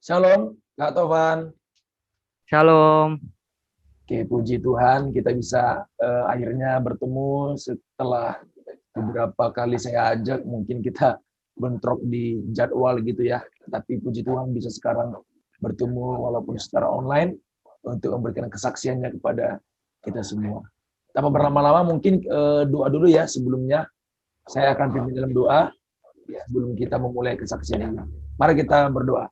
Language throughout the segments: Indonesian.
Shalom, Kak Tovan. Shalom. Oke, puji Tuhan kita bisa akhirnya bertemu setelah beberapa kali saya ajak, mungkin kita bentrok di jadwal gitu ya. Tapi puji Tuhan bisa sekarang bertemu walaupun secara online untuk memberikan kesaksiannya kepada kita semua. Tanpa berlama-lama mungkin doa dulu ya sebelumnya. Saya akan pimpin dalam doa sebelum kita memulai kesaksian ini. Mari kita berdoa.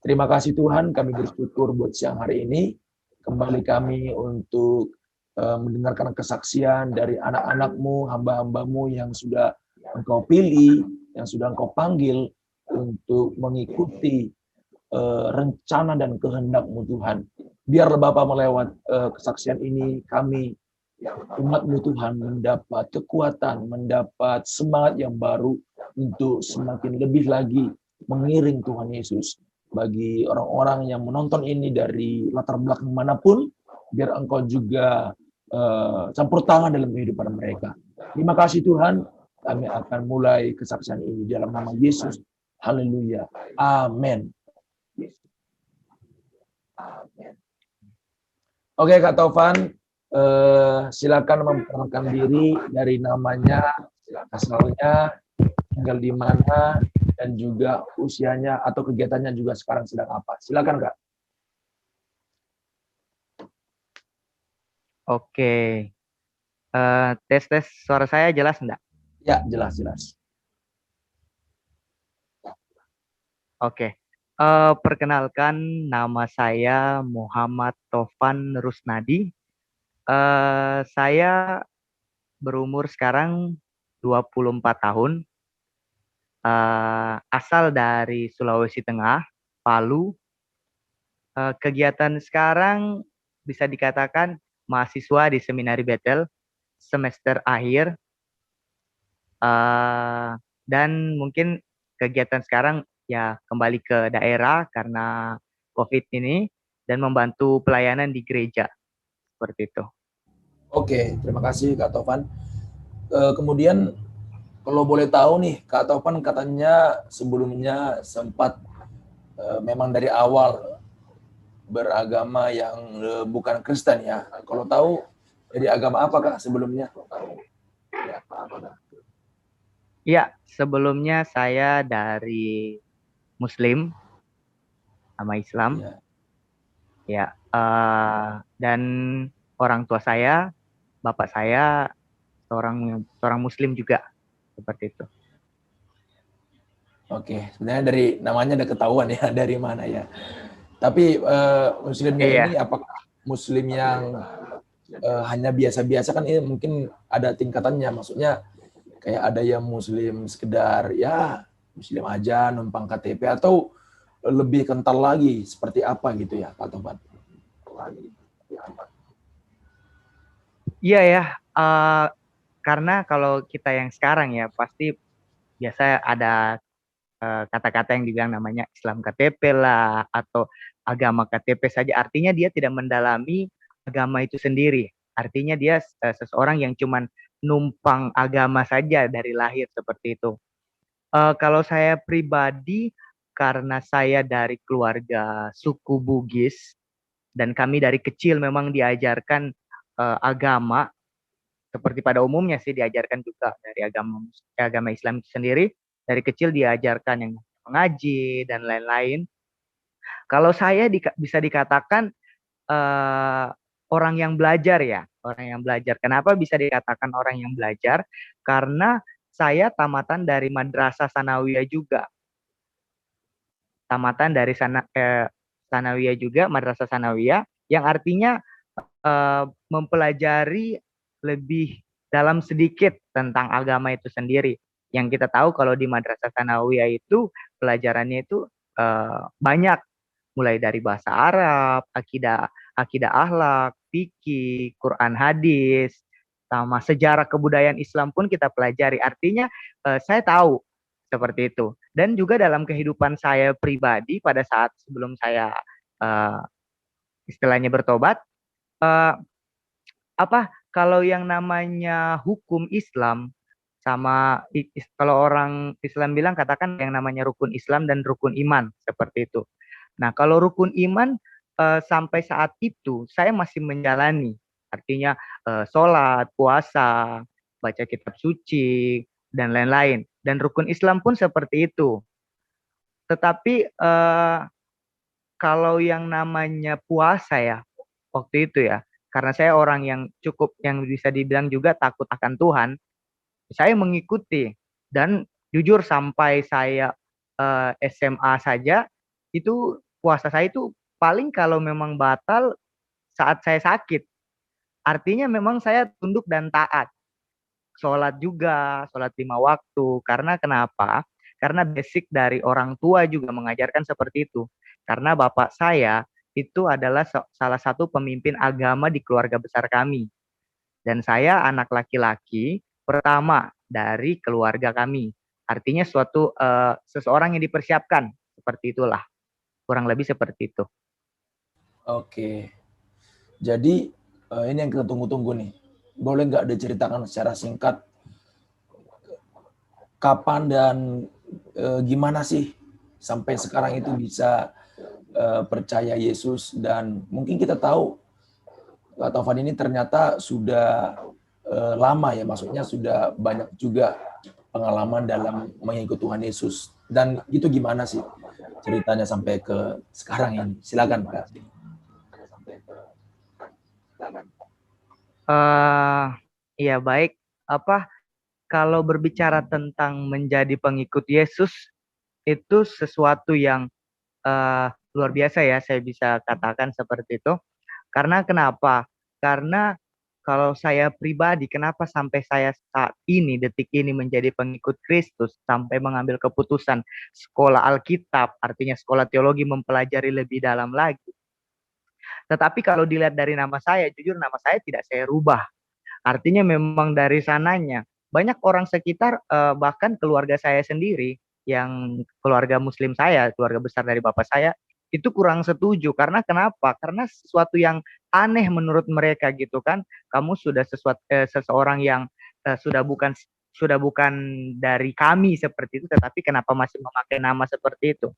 Terima kasih Tuhan, kami bersyukur buat siang hari ini. Kembali kami untuk mendengarkan kesaksian dari anak-anak-Mu, hamba-hamba-Mu yang sudah Engkau pilih, yang sudah Engkau panggil untuk mengikuti rencana dan kehendak-Mu Tuhan. Biarlah Bapa melewat kesaksian ini, kami umat-Mu Tuhan mendapat kekuatan, mendapat semangat yang baru untuk semakin lebih lagi mengiring Tuhan Yesus. Bagi orang-orang yang menonton ini dari latar belakang manapun, biar Engkau juga campur tangan dalam kehidupan mereka. Terima kasih Tuhan, kami akan mulai kesaksian ini dalam nama Yesus. Haleluya. Amin. Oke Kak Taufan, silakan memperkenalkan diri dari namanya, asalnya, tinggal di mana, dan juga usianya atau kegiatannya juga sekarang sedang apa. Silakan Kak. Oke. Tes suara saya jelas enggak? Ya, jelas-jelas. Oke. Perkenalkan, nama saya Muhammad Tovan Rusnadi. Saya berumur sekarang 24 tahun. Asal dari Sulawesi Tengah, Palu. Kegiatan sekarang bisa dikatakan mahasiswa di Seminari Bethel semester akhir. Dan mungkin kegiatan sekarang ya kembali ke daerah karena COVID ini dan membantu pelayanan di gereja seperti itu. Oke, terima kasih Kak Tovan. Kemudian kalau boleh tahu nih, Kak Tovan katanya sebelumnya sempat memang dari awal beragama yang bukan Kristen ya. Kalau tahu dari agama apa Kak sebelumnya? Ya, sebelumnya saya dari Muslim sama Islam Ya. ya, dan orang tua saya, bapak saya seorang Muslim juga seperti itu. Oke, sebenarnya dari namanya udah ketahuan ya dari mana ya. Tapi Muslimnya ini Iya, apakah Muslim yang hanya biasa-biasa, kan ini mungkin ada tingkatannya, maksudnya kayak ada yang Muslim sekedar ya Muslim aja numpang KTP, atau lebih kental lagi seperti apa gitu ya Pak Toban? iya ya. eh, karena kalau kita yang sekarang ya pasti biasa ada kata-kata yang dibilang namanya Islam KTP lah atau agama KTP saja. Artinya dia tidak mendalami agama itu sendiri. Artinya dia seseorang yang cuman numpang agama saja dari lahir seperti itu. Kalau saya pribadi, karena saya dari keluarga suku Bugis dan kami dari kecil memang diajarkan agama seperti pada umumnya sih, diajarkan juga dari agama Islam itu sendiri. Dari kecil diajarkan yang mengaji dan lain-lain. Kalau saya bisa dikatakan uh, orang yang belajar ya, orang yang belajar. Kenapa bisa dikatakan orang yang belajar? Karena saya tamatan dari Madrasah Sanawiyah juga. Tamatan dari Sanawiyah juga, Madrasah Sanawiyah, yang artinya mempelajari lebih dalam sedikit tentang agama itu sendiri. Yang kita tahu kalau di Madrasah Sanawiyah itu pelajarannya itu banyak, mulai dari bahasa Arab, akidah akidah akhlak, fikih, Quran hadis, sama sejarah kebudayaan Islam pun kita pelajari. Artinya saya tahu seperti itu. Dan juga dalam kehidupan saya pribadi pada saat sebelum saya uh, istilahnya bertobat, uh, apa kalau yang namanya hukum Islam Kalau orang Islam bilang katakan yang namanya rukun Islam dan rukun iman seperti itu. Nah, kalau rukun iman sampai saat itu saya masih menjalani, artinya sholat, puasa, baca kitab suci dan lain-lain. Dan rukun Islam pun seperti itu. Tetapi kalau yang namanya puasa ya waktu itu ya, karena saya orang yang cukup yang bisa dibilang juga takut akan Tuhan, saya mengikuti dan jujur sampai saya SMA saja itu puasa saya itu paling kalau memang batal saat saya sakit. Artinya memang saya tunduk dan taat. Sholat juga, sholat 5 waktu. Karena kenapa? Karena basic dari orang tua juga mengajarkan seperti itu. Karena bapak saya itu adalah salah satu pemimpin agama di keluarga besar kami. Dan saya anak laki-laki pertama dari keluarga kami. Artinya seseorang yang dipersiapkan seperti itulah. Kurang lebih seperti itu. Oke. Jadi ini yang kita tunggu-tunggu nih. Boleh nggak diceritakan secara singkat kapan dan gimana sih sampai sekarang itu bisa percaya Yesus, dan mungkin kita tahu Kak Taufan ini ternyata sudah lama ya, maksudnya sudah banyak juga pengalaman dalam mengikut Tuhan Yesus. Dan itu gimana sih ceritanya sampai ke sekarang ini? Silakan Kak. Iya baik. Kalau berbicara tentang menjadi pengikut Yesus itu sesuatu yang luar biasa ya, saya bisa katakan seperti itu. Karena kenapa? Karena kalau saya pribadi, kenapa sampai saya saat ini, detik ini menjadi pengikut Kristus, sampai mengambil keputusan sekolah Alkitab, artinya sekolah teologi mempelajari lebih dalam lagi. Tetapi kalau dilihat dari nama saya, jujur nama saya tidak saya rubah. Artinya memang dari sananya. Banyak orang sekitar, bahkan keluarga saya sendiri, yang keluarga muslim saya, keluarga besar dari bapak saya, itu kurang setuju. Karena kenapa? Karena sesuatu yang aneh menurut mereka gitu kan. Kamu sudah seseorang yang sudah bukan dari kami seperti itu, tetapi kenapa masih memakai nama seperti itu?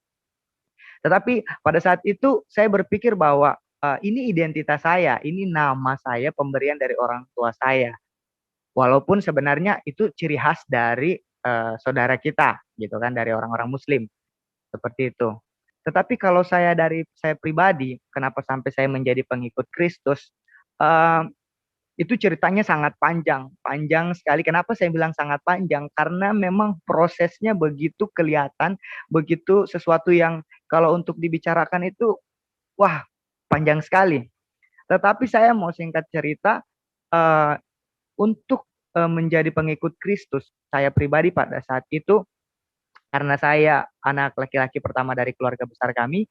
Tetapi pada saat itu saya berpikir bahwa ini identitas saya, ini nama saya, pemberian dari orang tua saya. Walaupun sebenarnya itu ciri khas dari saudara kita, gitu kan, dari orang-orang Muslim seperti itu. Tetapi kalau saya pribadi, kenapa sampai saya menjadi pengikut Kristus? Uh, itu ceritanya sangat panjang, panjang sekali. Kenapa saya bilang sangat panjang? Karena memang prosesnya begitu kelihatan, begitu sesuatu yang kalau untuk dibicarakan itu, wah, panjang sekali. Tetapi saya mau singkat cerita, uh, untuk menjadi pengikut Kristus, saya pribadi pada saat itu, karena saya anak laki-laki pertama dari keluarga besar kami,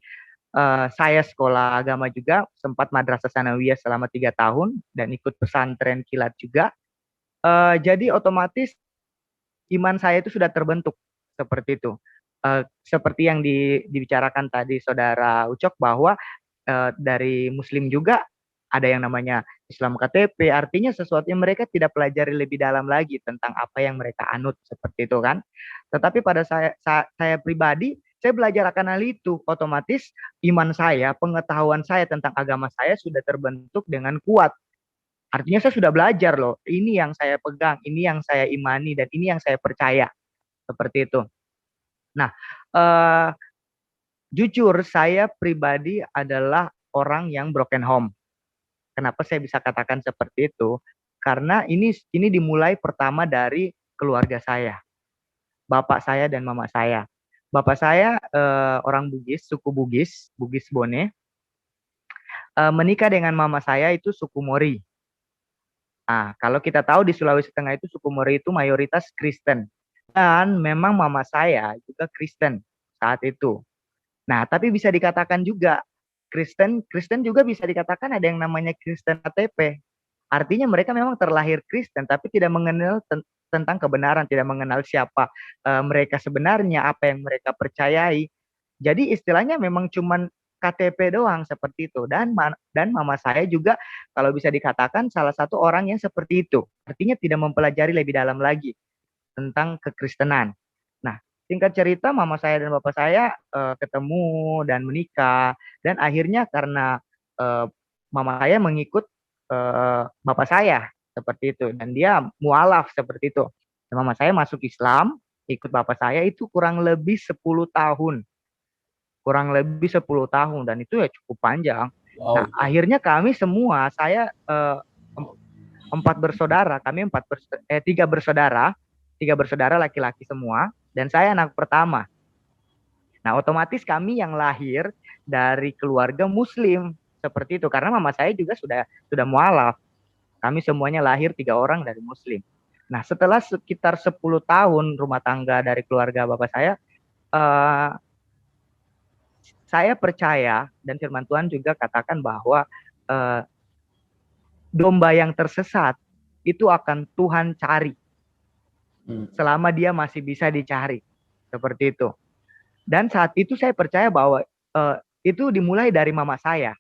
saya sekolah agama juga, sempat madrasah sanawiyah selama 3 tahun, dan ikut pesantren kilat juga. Jadi otomatis iman saya itu sudah terbentuk seperti itu. Seperti yang dibicarakan tadi saudara Ucok bahwa dari Muslim juga ada yang namanya Islam KTP, artinya sesuatu yang mereka tidak pelajari lebih dalam lagi tentang apa yang mereka anut seperti itu kan. Tetapi pada saya pribadi, saya belajar akan hal itu, otomatis iman saya, pengetahuan saya tentang agama saya sudah terbentuk dengan kuat. Artinya saya sudah belajar loh, ini yang saya pegang, ini yang saya imani, dan ini yang saya percaya. Seperti itu. Nah, jujur saya pribadi adalah orang yang broken home. Kenapa saya bisa katakan seperti itu? Karena ini dimulai pertama dari keluarga saya. Bapak saya dan mama saya. Bapak saya orang Bugis, suku Bugis, Bugis Bone. Menikah dengan mama saya itu suku Mori. Nah, kalau kita tahu di Sulawesi Tengah itu suku Mori itu mayoritas Kristen. Dan memang mama saya juga Kristen saat itu. Nah, tapi bisa dikatakan juga Kristen juga bisa dikatakan ada yang namanya Kristen KTP. Artinya mereka memang terlahir Kristen tapi tidak mengenal tentang kebenaran, tidak mengenal siapa mereka sebenarnya, apa yang mereka percayai. Jadi istilahnya memang cuman KTP doang seperti itu. Dan mama saya juga kalau bisa dikatakan salah satu orang yang seperti itu. Artinya tidak mempelajari lebih dalam lagi. tentang kekristenan. Nah, singkat cerita mama saya dan bapak saya ketemu dan menikah, dan akhirnya karena eh, mama saya mengikut bapak saya seperti itu, dan dia mualaf seperti itu. Dan mama saya masuk Islam, ikut bapak saya itu kurang lebih 10 tahun, dan itu ya cukup panjang. Nah, Wow. akhirnya kami semua, saya empat bersaudara, kami tiga bersaudara laki-laki semua, dan saya anak pertama. Nah, otomatis kami yang lahir dari keluarga Muslim seperti itu, karena mama saya juga sudah mualaf. Kami semuanya lahir 3 orang dari Muslim. Nah, setelah sekitar 10 tahun rumah tangga dari keluarga bapak eh, saya percaya, dan firman Tuhan juga katakan bahwa eh, domba yang tersesat itu akan Tuhan cari selama dia masih bisa dicari, seperti itu. Dan saat itu saya percaya bahwa itu dimulai dari mama saya.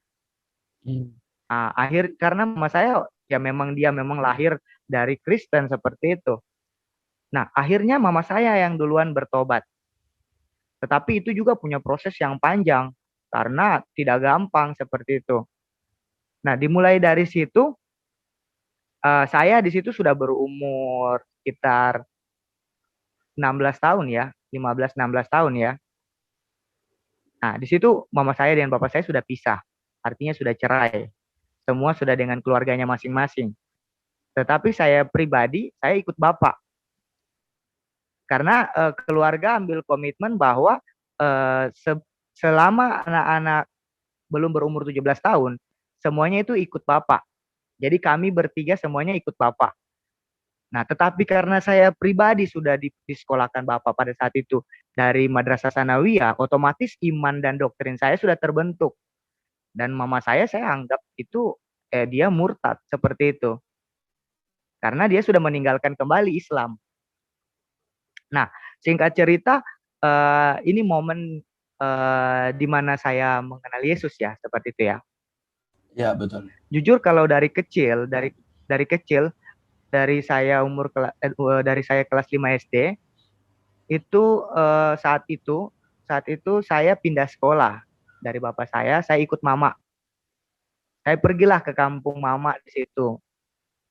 Karena mama saya ya memang lahir dari Kristen seperti itu. Nah, akhirnya mama saya yang duluan bertobat. Tetapi itu juga punya proses yang panjang karena tidak gampang seperti itu. Nah, dimulai dari situ, saya di situ sudah berumur sekitar 16 tahun ya, 15-16 tahun ya. Nah, di situ mama saya dan bapak saya sudah pisah, artinya sudah cerai. Semua sudah dengan keluarganya masing-masing. Tetapi saya pribadi, saya ikut bapak. Karena keluarga ambil komitmen bahwa selama anak-anak belum berumur 17 tahun, semuanya itu ikut bapak. Jadi kami bertiga semuanya ikut bapak. Nah, tetapi karena saya pribadi sudah disekolahkan bapak pada saat itu dari Madrasah Sanawiyah, otomatis iman dan doktrin saya sudah terbentuk. Dan mama saya anggap itu dia murtad seperti itu. Karena dia sudah meninggalkan kembali Islam. Nah, singkat cerita, ini momen di mana saya mengenal Yesus ya, seperti itu ya. Ya, betul. Jujur kalau dari kecil, dari saya kelas 5 SD, itu saat itu saya pindah sekolah dari bapak saya ikut mama. Saya pergilah ke kampung mama di situ.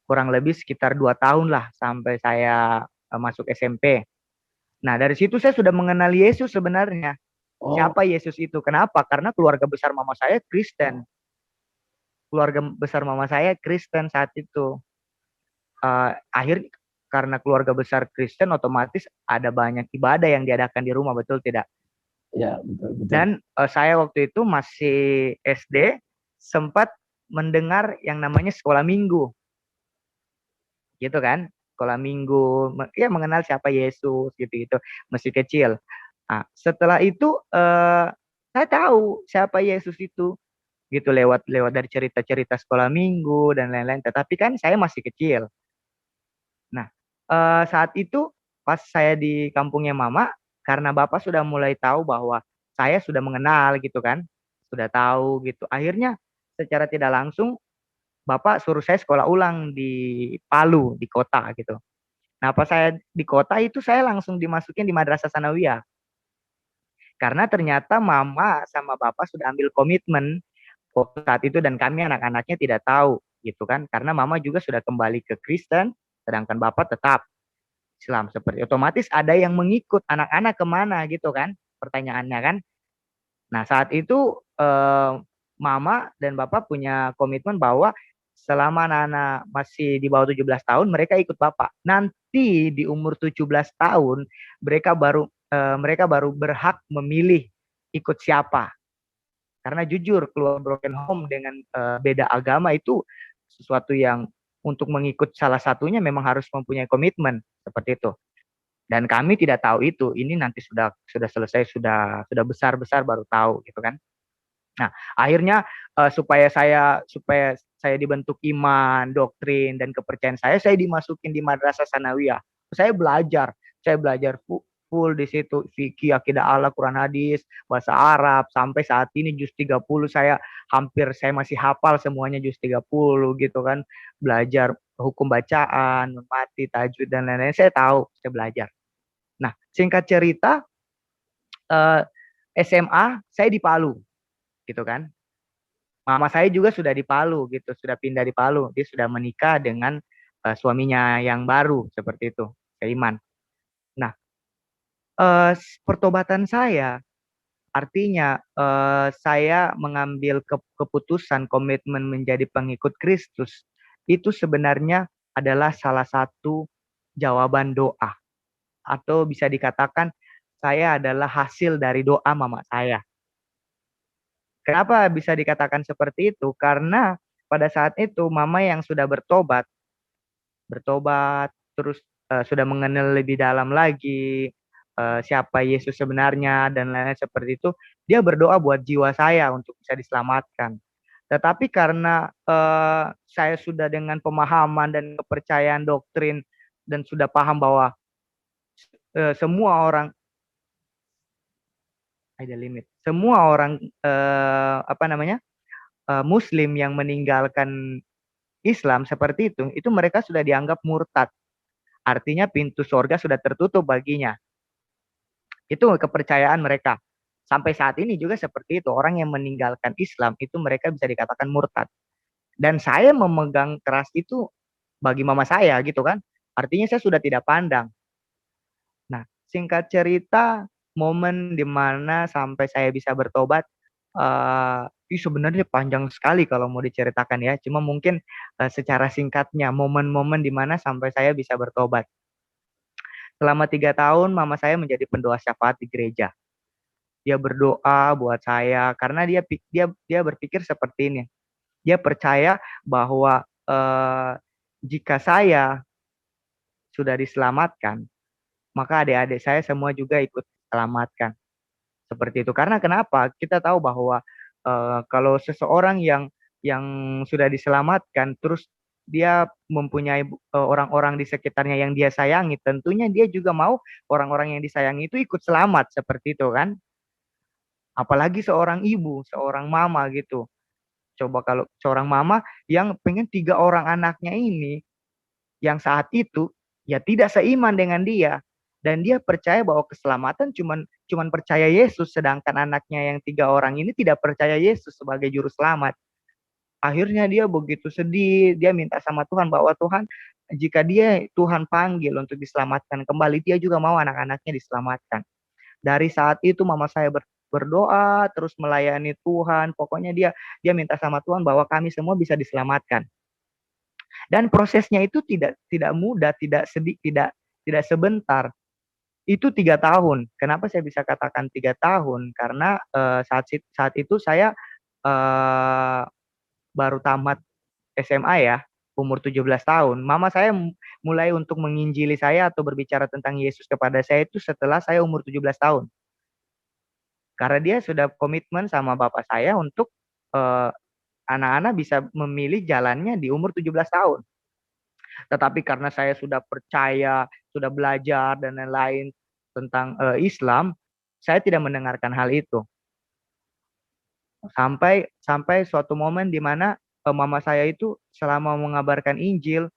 Kurang lebih sekitar 2 tahun lah sampai saya masuk SMP. Nah, dari situ saya sudah mengenal Yesus sebenarnya. Oh, Siapa Yesus itu? Kenapa? Karena keluarga besar mama saya Kristen. Keluarga besar mama saya Kristen saat itu. Akhir karena keluarga besar Kristen, otomatis ada banyak ibadah yang diadakan di rumah, betul tidak? ya, betul, betul. Dan saya waktu itu masih SD, sempat mendengar yang namanya sekolah minggu, gitu kan? Sekolah minggu, ya mengenal siapa Yesus, gitu-gitu, masih kecil. Nah, setelah itu saya tahu siapa Yesus itu, gitu, lewat dari cerita-cerita sekolah minggu dan lain-lain. Tetapi kan saya masih kecil. Nah, saat itu pas saya di kampungnya mama, karena bapak sudah mulai tahu bahwa saya sudah mengenal gitu kan, sudah tahu gitu. Akhirnya secara tidak langsung bapak suruh saya sekolah ulang di Palu, di kota gitu. Nah, pas saya di kota itu saya langsung dimasukin di Madrasah Sanawiyah. Karena ternyata mama sama bapak sudah ambil komitmen waktu saat itu, dan kami anak-anaknya tidak tahu gitu kan. Karena mama juga sudah kembali ke Kristen, sedangkan bapak tetap Islam, seperti otomatis ada yang mengikut anak-anak kemana gitu kan, pertanyaannya kan. Nah, saat itu mama dan bapak punya komitmen bahwa selama anak-anak masih di bawah 17 tahun mereka ikut bapak. Nanti di umur 17 tahun mereka baru berhak memilih ikut siapa. Karena jujur keluar broken home dengan beda agama itu sesuatu yang untuk mengikut salah satunya memang harus mempunyai komitmen seperti itu. Dan kami tidak tahu itu. Ini nanti sudah selesai, sudah besar-besar baru tahu gitu kan. Nah, akhirnya supaya saya dibentuk iman, doktrin dan kepercayaan saya dimasukin di Madrasah Sanawiyah. Saya belajar full di situ, fikih, akidah Allah, Quran hadis, bahasa Arab, sampai saat ini juz 30 saya masih hafal semuanya juz 30 gitu kan. Belajar hukum bacaan, mati, tajwid dan lain-lain. Saya tahu, saya belajar. Nah, singkat cerita, SMA saya di Palu, gitu kan. Mama saya juga sudah di Palu, gitu, sudah pindah di Palu. Dia sudah menikah dengan suaminya yang baru, seperti itu, Iman. Nah, pertobatan saya artinya saya mengambil keputusan komitmen menjadi pengikut Kristus itu sebenarnya adalah salah satu jawaban doa atau bisa dikatakan saya adalah hasil dari doa mama saya. Kenapa bisa dikatakan seperti itu? Karena pada saat itu mama yang sudah bertobat terus sudah mengenal lebih dalam lagi siapa Yesus sebenarnya dan lain-lain seperti itu, dia berdoa buat jiwa saya untuk bisa diselamatkan. Tetapi karena saya sudah dengan pemahaman dan kepercayaan doktrin dan sudah paham bahwa semua orang ada limit, semua orang Muslim yang meninggalkan Islam seperti itu mereka sudah dianggap murtad. Artinya pintu surga sudah tertutup baginya. Itu kepercayaan mereka. Sampai saat ini juga seperti itu. Orang yang meninggalkan Islam itu mereka bisa dikatakan murtad. Dan saya memegang keras itu bagi mama saya gitu kan. Artinya saya sudah tidak pandang. Nah, singkat cerita, momen dimana sampai saya bisa bertobat, ini sebenarnya panjang sekali kalau mau diceritakan ya. Cuma mungkin secara singkatnya, momen-momen dimana sampai saya bisa bertobat. Selama 3 tahun, mama saya menjadi pendoa syafaat di gereja. Dia berdoa buat saya karena dia berpikir seperti ini. Dia percaya bahwa jika saya sudah diselamatkan, maka adik-adik saya semua juga ikut diselamatkan. Seperti itu. Karena kenapa? Kita tahu bahwa kalau seseorang yang sudah diselamatkan terus dia mempunyai orang-orang di sekitarnya yang dia sayangi, tentunya dia juga mau orang-orang yang disayangi itu ikut selamat seperti itu kan. Apalagi seorang ibu, seorang mama gitu. Coba kalau seorang mama yang pengen 3 orang anaknya ini yang saat itu ya tidak seiman dengan dia dan dia percaya bahwa keselamatan cuman percaya Yesus sedangkan anaknya yang 3 orang ini tidak percaya Yesus sebagai juru selamat. Akhirnya dia begitu sedih, dia minta sama Tuhan bahwa Tuhan jika dia Tuhan panggil untuk diselamatkan kembali, dia juga mau anak-anaknya diselamatkan. Dari saat itu mama saya berdoa terus melayani Tuhan. Pokoknya dia minta sama Tuhan bahwa kami semua bisa diselamatkan. Dan prosesnya itu tidak mudah, tidak sedih, tidak sebentar. Itu 3 tahun. Kenapa saya bisa katakan 3 tahun? Karena saat itu saya baru tamat SMA ya, umur 17 tahun. Mama saya mulai untuk menginjili saya atau berbicara tentang Yesus kepada saya itu setelah saya umur 17 tahun. Karena dia sudah komitmen sama bapak saya untuk anak-anak bisa memilih jalannya di umur 17 tahun. Tetapi karena saya sudah percaya, sudah belajar dan lain-lain tentang Islam, saya tidak mendengarkan hal itu. Sampai suatu momen di mana mama saya itu selama mengabarkan Injil,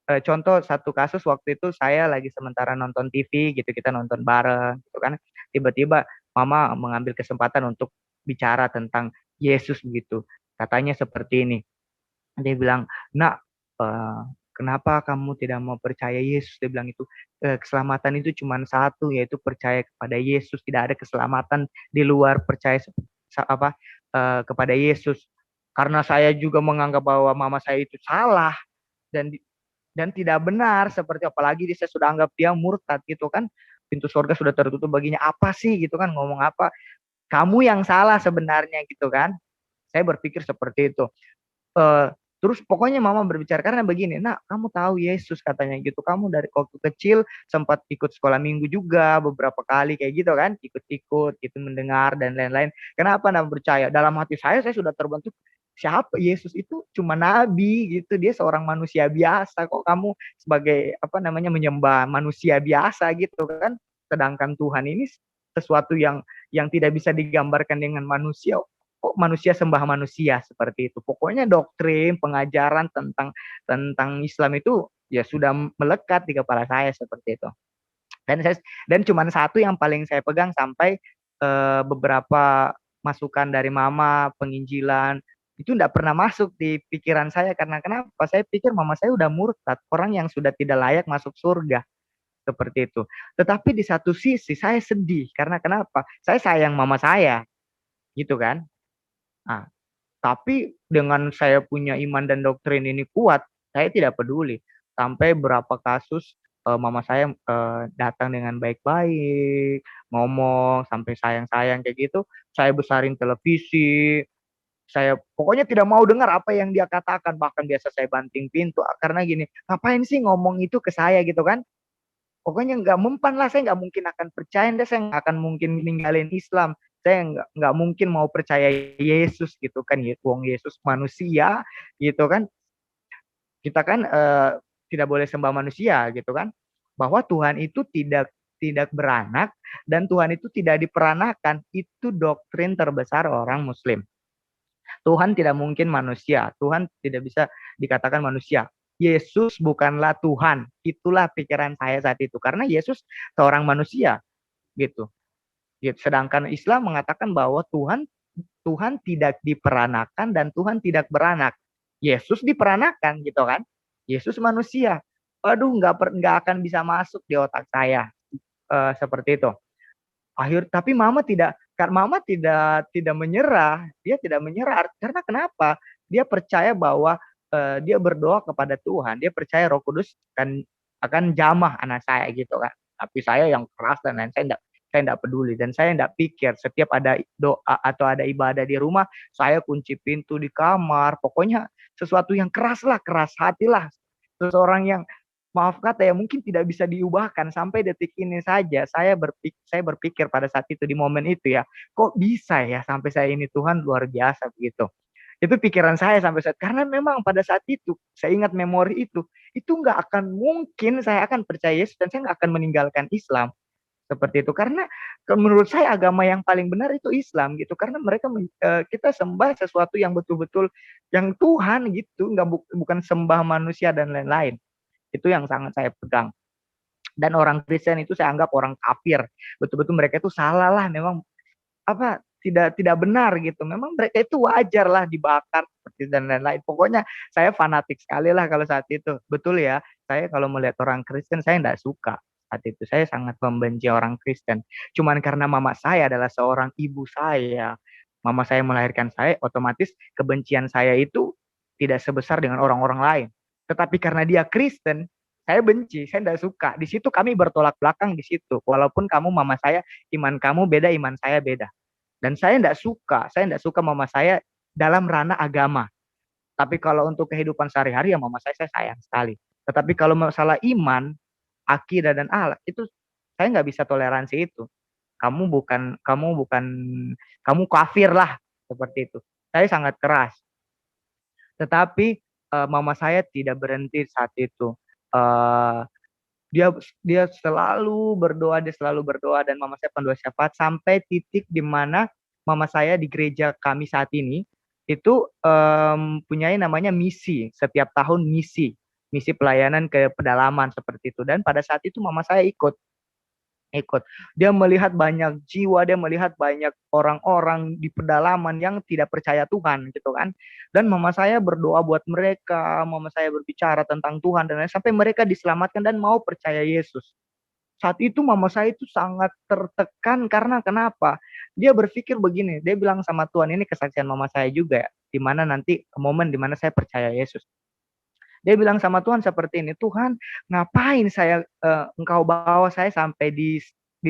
contoh satu kasus waktu itu saya lagi sementara nonton TV gitu, kita nonton bareng gitu kan. Tiba-tiba mama mengambil kesempatan untuk bicara tentang Yesus gitu. Katanya seperti ini. Dia bilang, "Nak, kenapa kamu tidak mau percaya Yesus?" Dia bilang itu, keselamatan itu cuma satu, yaitu percaya kepada Yesus. Tidak ada keselamatan di luar percaya kepada Yesus. Karena saya juga menganggap bahwa mama saya itu salah dan dan tidak benar seperti apalagi saya sudah anggap dia murtad gitu kan. Pintu surga sudah tertutup baginya. Apa sih gitu kan, ngomong apa? Kamu yang salah sebenarnya gitu kan. Saya berpikir seperti itu. Terus pokoknya mama berbicara karena begini, "Nak, kamu tahu Yesus," katanya gitu. "Kamu dari waktu kecil sempat ikut sekolah minggu juga beberapa kali kayak gitu kan, ikut-ikut gitu mendengar dan lain-lain. Kenapa nak percaya?" Dalam hati saya sudah terbentuk, siapa Yesus itu cuma nabi gitu, dia seorang manusia biasa kok kamu sebagai menyembah manusia biasa gitu kan. Sedangkan Tuhan ini sesuatu yang tidak bisa digambarkan dengan manusia. kok manusia sembah manusia seperti itu. Pokoknya doktrin, pengajaran tentang Islam itu ya sudah melekat di kepala saya seperti itu. Dan cuma satu yang paling saya pegang sampai beberapa masukan dari mama, penginjilan itu tidak pernah masuk di pikiran saya karena kenapa? Saya pikir mama saya udah murtad, orang yang sudah tidak layak masuk surga seperti itu. Tetapi di satu sisi saya sedih karena kenapa? Saya sayang mama saya, gitu kan? Nah, tapi dengan saya punya iman dan doktrin ini kuat, saya tidak peduli. Sampai berapa kasus mama saya datang dengan baik-baik, ngomong sampai sayang-sayang kayak gitu, saya besarin televisi, saya pokoknya tidak mau dengar apa yang dia katakan, bahkan biasa saya banting pintu karena gini, ngapain sih ngomong itu ke saya gitu kan? Pokoknya nggak mempan lah, saya nggak mungkin akan percaya deh, saya nggak akan mungkin ninggalin Islam, saya nggak mungkin mau percaya Yesus gitu kan, wong Yesus manusia gitu kan, kita kan tidak boleh sembah manusia gitu kan, bahwa Tuhan itu tidak tidak beranak dan Tuhan itu tidak diperanakan, itu doktrin terbesar orang Muslim. Tuhan tidak mungkin manusia, Tuhan tidak bisa dikatakan manusia. Yesus bukanlah Tuhan, itulah pikiran saya saat itu, karena Yesus seorang manusia gitu. Sedangkan Islam mengatakan bahwa Tuhan tidak diperanakan dan Tuhan tidak beranak. Yesus diperanakan gitu kan, Yesus manusia. Aduh, nggak akan bisa masuk di otak saya seperti itu. Tapi mama tidak menyerah, dia tidak menyerah karena kenapa? Dia percaya bahwa dia berdoa kepada Tuhan, dia percaya Roh Kudus akan jamah anak saya gitu kan. Tapi saya yang keras dan lain, saya enggak peduli dan saya enggak pikir setiap ada doa atau ada ibadah di rumah, saya kunci pintu di kamar, pokoknya sesuatu yang keras lah, keras hati lah. Seseorang yang maaf kata ya mungkin tidak bisa diubahkan sampai detik ini saja saya berpikir pada saat itu di momen itu ya, kok bisa ya sampai saya ini Tuhan luar biasa begitu. Itu pikiran saya sampai saat karena memang pada saat itu saya ingat memori itu nggak akan mungkin saya akan percaya Yesus dan saya nggak akan meninggalkan Islam seperti itu karena menurut saya agama yang paling benar itu Islam gitu karena kita sembah sesuatu yang betul-betul yang Tuhan gitu nggak bukan sembah manusia dan lain-lain. Itu yang sangat saya pegang. Dan orang Kristen itu saya anggap orang kafir. Betul-betul mereka itu salah lah, memang tidak benar gitu. Memang mereka itu wajar lah dibakar seperti dan lain-lain. Pokoknya saya fanatik sekali lah kalau saat itu. Betul ya, saya kalau melihat orang Kristen saya tidak suka saat itu. Saya sangat membenci orang Kristen. Cuman karena mama saya adalah seorang ibu saya. Mama saya melahirkan saya, otomatis kebencian saya itu tidak sebesar dengan orang-orang lain. Tetapi karena dia Kristen, saya benci, saya tidak suka. Di situ kami bertolak belakang di situ. Walaupun kamu mama saya, iman kamu beda, iman saya beda. Dan saya tidak suka mama saya dalam ranah agama. Tapi kalau untuk kehidupan sehari-hari ya mama saya sayang sekali. Tetapi kalau masalah iman, akidah dan akhlak itu saya nggak bisa toleransi itu. Kamu kafir lah seperti itu. Saya sangat keras. Tetapi mama saya tidak berhenti saat itu. Uh, dia dia selalu berdoa dan mama saya pendua syafaat sampai titik di mana mama saya di gereja kami saat ini itu punya namanya misi, setiap tahun misi pelayanan ke pedalaman seperti itu, dan pada saat itu mama saya ikut. Dia melihat banyak jiwa, dia melihat banyak orang-orang di pedalaman yang tidak percaya Tuhan gitu kan. Dan mama saya berdoa buat mereka, mama saya berbicara tentang Tuhan dan lain sampai mereka diselamatkan dan mau percaya Yesus. Saat itu mama saya itu sangat tertekan karena kenapa? Dia berpikir begini, dia bilang sama Tuhan, ini kesaksian mama saya juga ya, di mana nanti momen di mana saya percaya Yesus. Dia bilang sama Tuhan seperti ini, Tuhan, ngapain Engkau bawa saya sampai di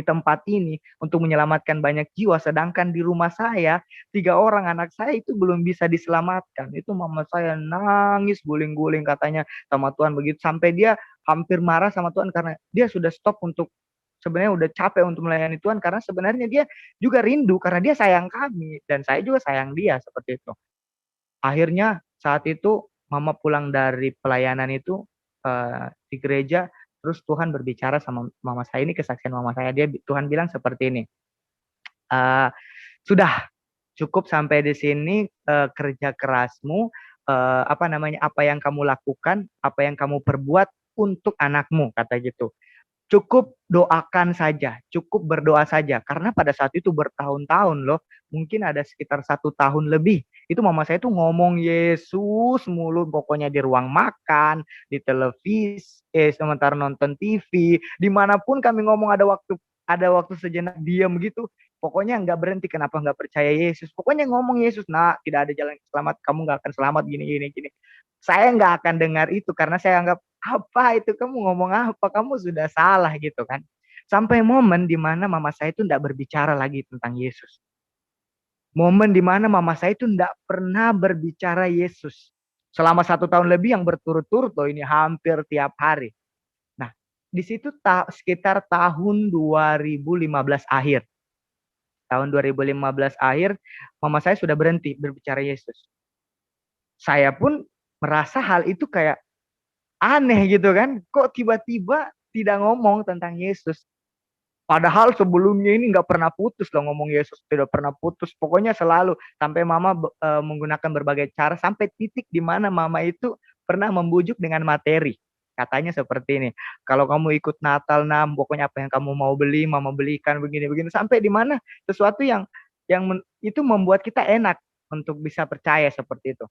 tempat ini untuk menyelamatkan banyak jiwa, sedangkan di rumah saya 3 orang anak saya itu belum bisa diselamatkan. Itu mama saya nangis guling-guling katanya sama Tuhan begitu, sampai dia hampir marah sama Tuhan karena dia sudah stop untuk sebenarnya udah capek untuk melayani Tuhan karena sebenarnya dia juga rindu karena dia sayang kami dan saya juga sayang dia seperti itu. Akhirnya saat itu mama pulang dari pelayanan itu di gereja, terus Tuhan berbicara sama mama saya, ini kesaksian mama saya, Tuhan bilang seperti ini, sudah Cukup sampai di sini, kerja kerasmu, apa yang kamu lakukan, apa yang kamu perbuat untuk anakmu, kata gitu. Cukup doakan saja, cukup berdoa saja. Karena pada saat itu bertahun-tahun loh, mungkin ada sekitar 1 tahun lebih. Itu mama saya tuh ngomong Yesus mulu, pokoknya di ruang makan, di televisi, sementara nonton TV, dimanapun kami ngomong ada waktu sejenak diam gitu. Pokoknya nggak berhenti, kenapa nggak percaya Yesus? Pokoknya ngomong Yesus, nah tidak ada jalan selamat, kamu nggak akan selamat gini gini gini. Saya nggak akan dengar itu karena saya anggap apa itu, kamu ngomong apa? Kamu sudah salah gitu kan. Sampai momen di mana mama saya itu tidak berbicara lagi tentang Yesus. Momen di mana mama saya itu tidak pernah berbicara Yesus. Selama 1 tahun lebih yang berturut-turut loh, ini hampir tiap hari. Nah, di situ sekitar tahun 2015 akhir. Tahun 2015 akhir, mama saya sudah berhenti berbicara Yesus. Saya pun merasa hal itu kayak aneh gitu kan, kok tiba-tiba tidak ngomong tentang Yesus. Padahal sebelumnya ini nggak pernah putus loh ngomong Yesus, tidak pernah putus. Pokoknya selalu sampai mama menggunakan berbagai cara sampai titik di mana mama itu pernah membujuk dengan materi. Katanya seperti ini, kalau kamu ikut Natal pokoknya apa yang kamu mau beli, mama belikan begini-begini. Sampai di mana sesuatu yang itu membuat kita enak untuk bisa percaya seperti itu.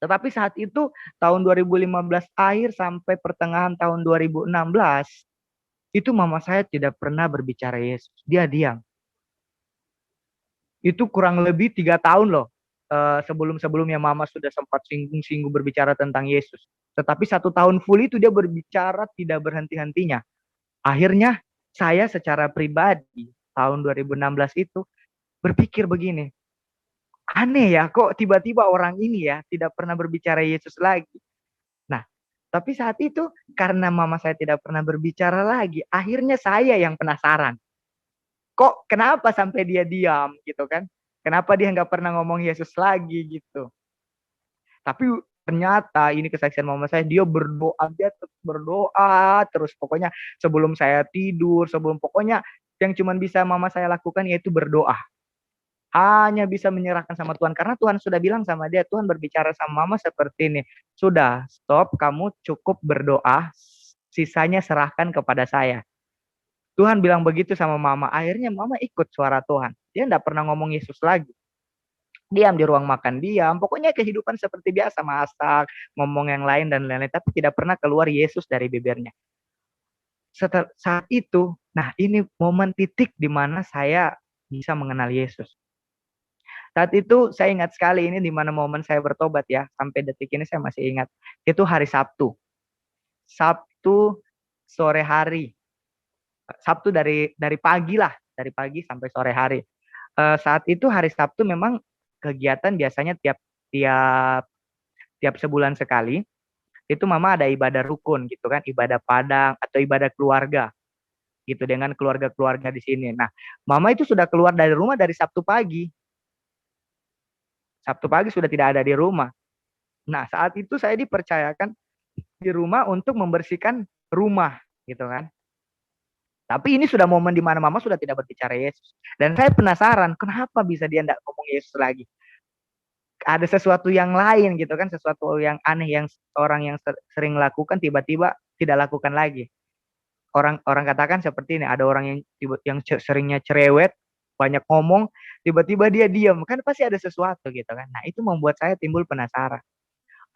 Tetapi saat itu tahun 2015 akhir sampai pertengahan tahun 2016, itu mama saya tidak pernah berbicara Yesus. Dia diam. Itu kurang lebih 3 tahun loh. Sebelum-sebelumnya mama sudah sempat singgung-singgung berbicara tentang Yesus. Tetapi 1 tahun full itu dia berbicara tidak berhenti-hentinya. Akhirnya saya secara pribadi tahun 2016 itu berpikir begini, aneh ya, kok tiba-tiba orang ini ya tidak pernah berbicara Yesus lagi. Nah, tapi saat itu karena mama saya tidak pernah berbicara lagi, akhirnya saya yang penasaran. Kok kenapa sampai dia diam gitu kan? Kenapa dia nggak pernah ngomong Yesus lagi gitu? Tapi ternyata ini kesaksian mama saya, dia terus berdoa terus, pokoknya sebelum saya tidur, pokoknya yang cuman bisa mama saya lakukan yaitu berdoa. Hanya bisa menyerahkan sama Tuhan karena Tuhan sudah bilang sama dia, Tuhan berbicara sama mama seperti ini, sudah stop, kamu cukup berdoa, sisanya serahkan kepada saya. Tuhan bilang begitu sama mama, akhirnya mama ikut suara Tuhan, dia enggak pernah ngomong Yesus lagi, diam di ruang makan, diam, pokoknya kehidupan seperti biasa, masak, ngomong yang lain dan lain-lain, tapi tidak pernah keluar Yesus dari bibirnya. Saat itu, nah ini momen titik di mana saya bisa mengenal Yesus. Saat itu saya ingat sekali, ini di mana momen saya bertobat ya, sampai detik ini saya masih ingat. Itu hari Sabtu. Sabtu sore hari. Sabtu dari pagi lah, dari pagi sampai sore hari. Saat itu hari Sabtu memang kegiatan biasanya tiap sebulan sekali. Itu mama ada ibadah rukun gitu kan, ibadah padang atau ibadah keluarga gitu dengan keluarga-keluarga di sini. Nah, mama itu sudah keluar dari rumah dari Sabtu pagi. Sabtu pagi sudah tidak ada di rumah. Nah, saat itu saya dipercayakan di rumah untuk membersihkan rumah, gitu kan. Tapi ini sudah momen di mana mama sudah tidak berbicara Yesus. Dan saya penasaran, kenapa bisa dia tidak ngomong Yesus lagi? Ada sesuatu yang lain gitu kan, sesuatu yang aneh yang orang yang sering lakukan tiba-tiba tidak lakukan lagi. Orang katakan seperti ini, ada orang yang seringnya cerewet, banyak ngomong, tiba-tiba dia diam, kan pasti ada sesuatu gitu kan. Nah, itu membuat saya timbul penasaran.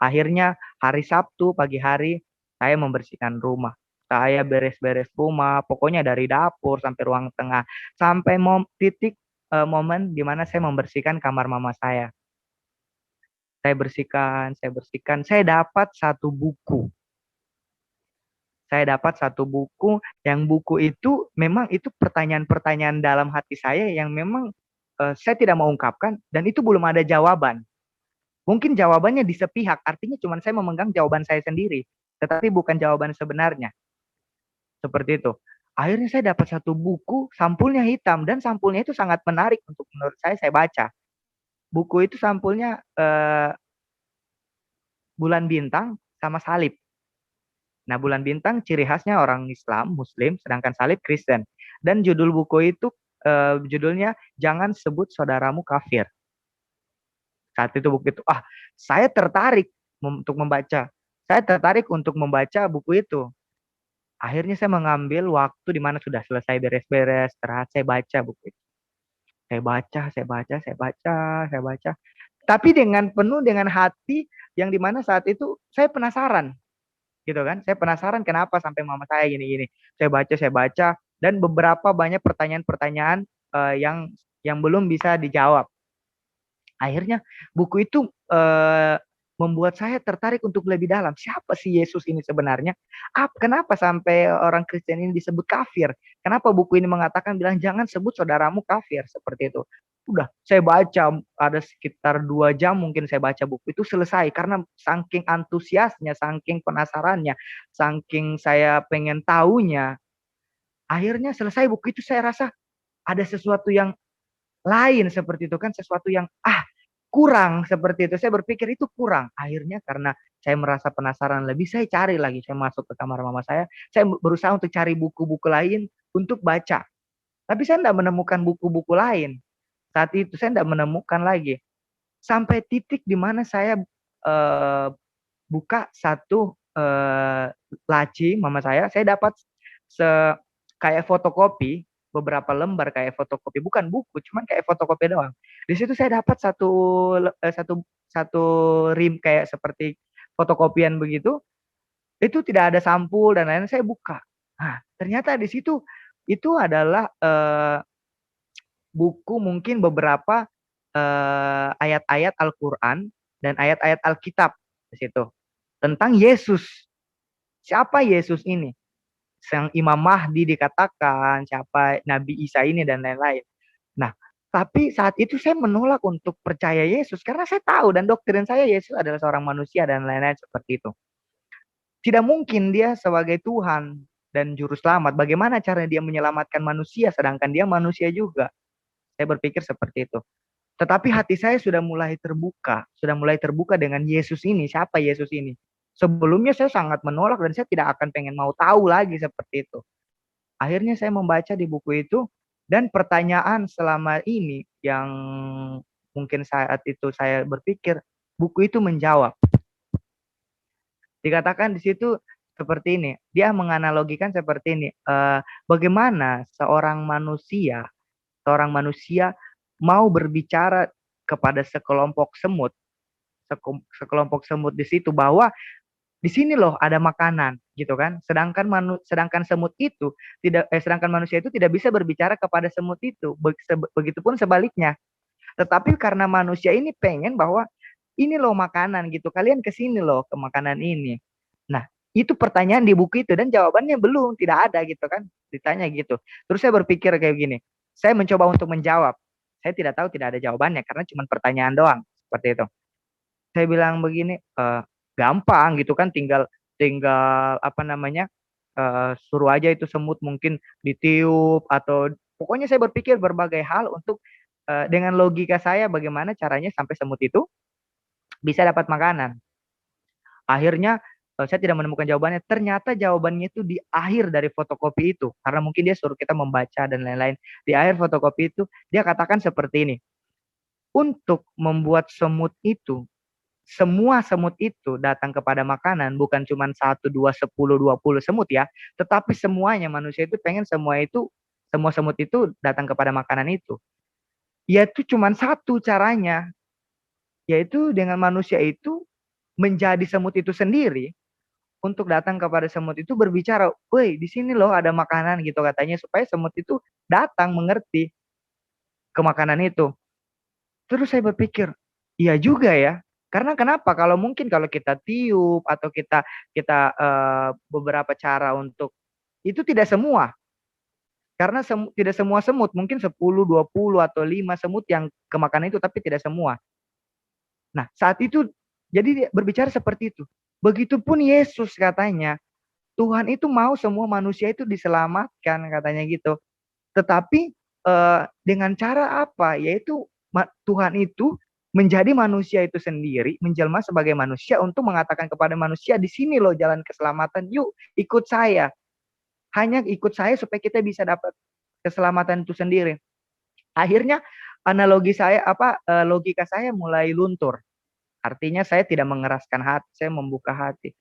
Akhirnya hari Sabtu pagi hari saya membersihkan rumah. Saya beres-beres rumah, pokoknya dari dapur sampai ruang tengah, sampai titik momen di mana saya membersihkan kamar mama saya. Saya bersihkan, saya dapat satu buku. Saya dapat satu buku, yang buku itu memang itu pertanyaan-pertanyaan dalam hati saya yang memang saya tidak mau ungkapkan dan itu belum ada jawaban. Mungkin jawabannya di sepihak, artinya cuma saya memegang jawaban saya sendiri, tetapi bukan jawaban sebenarnya. Seperti itu. Akhirnya saya dapat satu buku, sampulnya hitam dan sampulnya itu sangat menarik untuk menurut saya baca. Buku itu sampulnya bulan bintang sama salib. Nah, bulan bintang ciri khasnya orang Islam, Muslim, sedangkan salib Kristen. Dan judul buku itu judulnya Jangan Sebut Saudaramu Kafir. Saat itu buku itu, saya tertarik untuk membaca. Saya tertarik untuk membaca buku itu. Akhirnya saya mengambil waktu di mana sudah selesai beres-beres, istirahat, saya baca buku itu. Saya baca, saya baca, saya baca, saya baca. Tapi dengan penuh dengan hati yang dimana saat itu saya penasaran, gitu kan? Saya penasaran kenapa sampai mama saya gini-gini. Saya baca, dan beberapa banyak pertanyaan-pertanyaan yang belum bisa dijawab. Akhirnya buku itu membuat saya tertarik untuk lebih dalam. Siapa sih Yesus ini sebenarnya? Kenapa sampai orang Kristen ini disebut kafir? Kenapa buku ini mengatakan bilang jangan sebut saudaramu kafir seperti itu? Udah, saya baca ada sekitar 2 jam mungkin saya baca buku itu selesai karena saking antusiasnya, saking penasarannya, saking saya pengen tahunya. Akhirnya selesai buku itu saya rasa ada sesuatu yang lain seperti itu kan, sesuatu yang kurang seperti itu. Saya berpikir itu kurang. Akhirnya karena saya merasa penasaran lebih, saya cari lagi. Saya masuk ke kamar mama saya berusaha untuk cari buku-buku lain untuk baca. Tapi saya tidak menemukan buku-buku lain. Saat itu saya tidak menemukan lagi. Sampai titik di mana saya buka satu laci mama saya dapat kayak fotokopi beberapa lembar kayak fotokopi, bukan buku, cuman kayak fotokopi doang. Di situ saya dapat satu rim kayak seperti fotokopian begitu. Itu tidak ada sampul dan lain-lain. Saya buka. Nah, ternyata di situ itu adalah buku mungkin beberapa ayat-ayat Al-Qur'an dan ayat-ayat Alkitab di situ tentang Yesus. Siapa Yesus ini? Sang Imam Mahdi dikatakan, siapa Nabi Isa ini dan lain-lain. Nah, tapi saat itu saya menolak untuk percaya Yesus karena saya tahu dan doktrin saya Yesus adalah seorang manusia dan lain-lain seperti itu. Tidak mungkin dia sebagai Tuhan dan juru selamat. Bagaimana cara dia menyelamatkan manusia sedangkan dia manusia juga? Saya berpikir seperti itu. Tetapi hati saya sudah mulai terbuka dengan Yesus ini. Siapa Yesus ini? Sebelumnya saya sangat menolak dan saya tidak akan pengen mau tahu lagi seperti itu. Akhirnya saya membaca di buku itu dan pertanyaan selama ini yang mungkin saat itu saya berpikir, buku itu menjawab. Dikatakan di situ seperti ini, dia menganalogikan seperti ini, bagaimana seorang manusia mau berbicara kepada sekelompok semut di situ bahwa di sini loh ada makanan gitu kan. Sedangkan semut itu sedangkan manusia itu tidak bisa berbicara kepada semut itu. Begitupun sebaliknya. Tetapi karena manusia ini pengen bahwa ini loh makanan gitu. Kalian ke sini loh ke makanan ini. Nah, itu pertanyaan di buku itu dan jawabannya belum, tidak ada gitu kan. Ditanya gitu. Terus saya berpikir kayak gini. Saya mencoba untuk menjawab. Saya tidak tahu, tidak ada jawabannya karena cuma pertanyaan doang seperti itu. Saya bilang begini, gampang gitu kan, tinggal apa namanya, suruh aja itu semut mungkin ditiup atau pokoknya saya berpikir berbagai hal untuk dengan logika saya bagaimana caranya sampai semut itu bisa dapat makanan. Akhirnya saya tidak menemukan jawabannya. Ternyata jawabannya itu di akhir dari fotokopi itu. Karena mungkin dia suruh kita membaca dan lain-lain. Di akhir fotokopi itu dia katakan seperti ini. Untuk membuat semut itu, semua semut itu datang kepada makanan, bukan cuma 1, 2, 10, 20 semut ya, tetapi semuanya manusia itu pengen semua semut itu datang kepada makanan itu. Yaitu cuma satu caranya, yaitu dengan manusia itu menjadi semut itu sendiri untuk datang kepada semut itu berbicara, "Woi, di sini loh ada makanan," gitu katanya supaya semut itu datang mengerti ke makanan itu. Terus saya berpikir, iya juga ya. Karena kenapa? Kalau kita tiup atau kita beberapa cara untuk itu tidak semua. Karena tidak semua semut, mungkin 10, 20 atau 5 semut yang kemakan itu tapi tidak semua. Nah, saat itu jadi dia berbicara seperti itu. Begitupun Yesus katanya, Tuhan itu mau semua manusia itu diselamatkan katanya gitu. Tetapi dengan cara apa? Yaitu Tuhan itu menjadi manusia itu sendiri, menjelma sebagai manusia untuk mengatakan kepada manusia, di sini loh jalan keselamatan, yuk ikut saya. Hanya ikut saya supaya kita bisa dapat keselamatan itu sendiri. Akhirnya logika saya mulai luntur. Artinya saya tidak mengeraskan hati, saya membuka hati.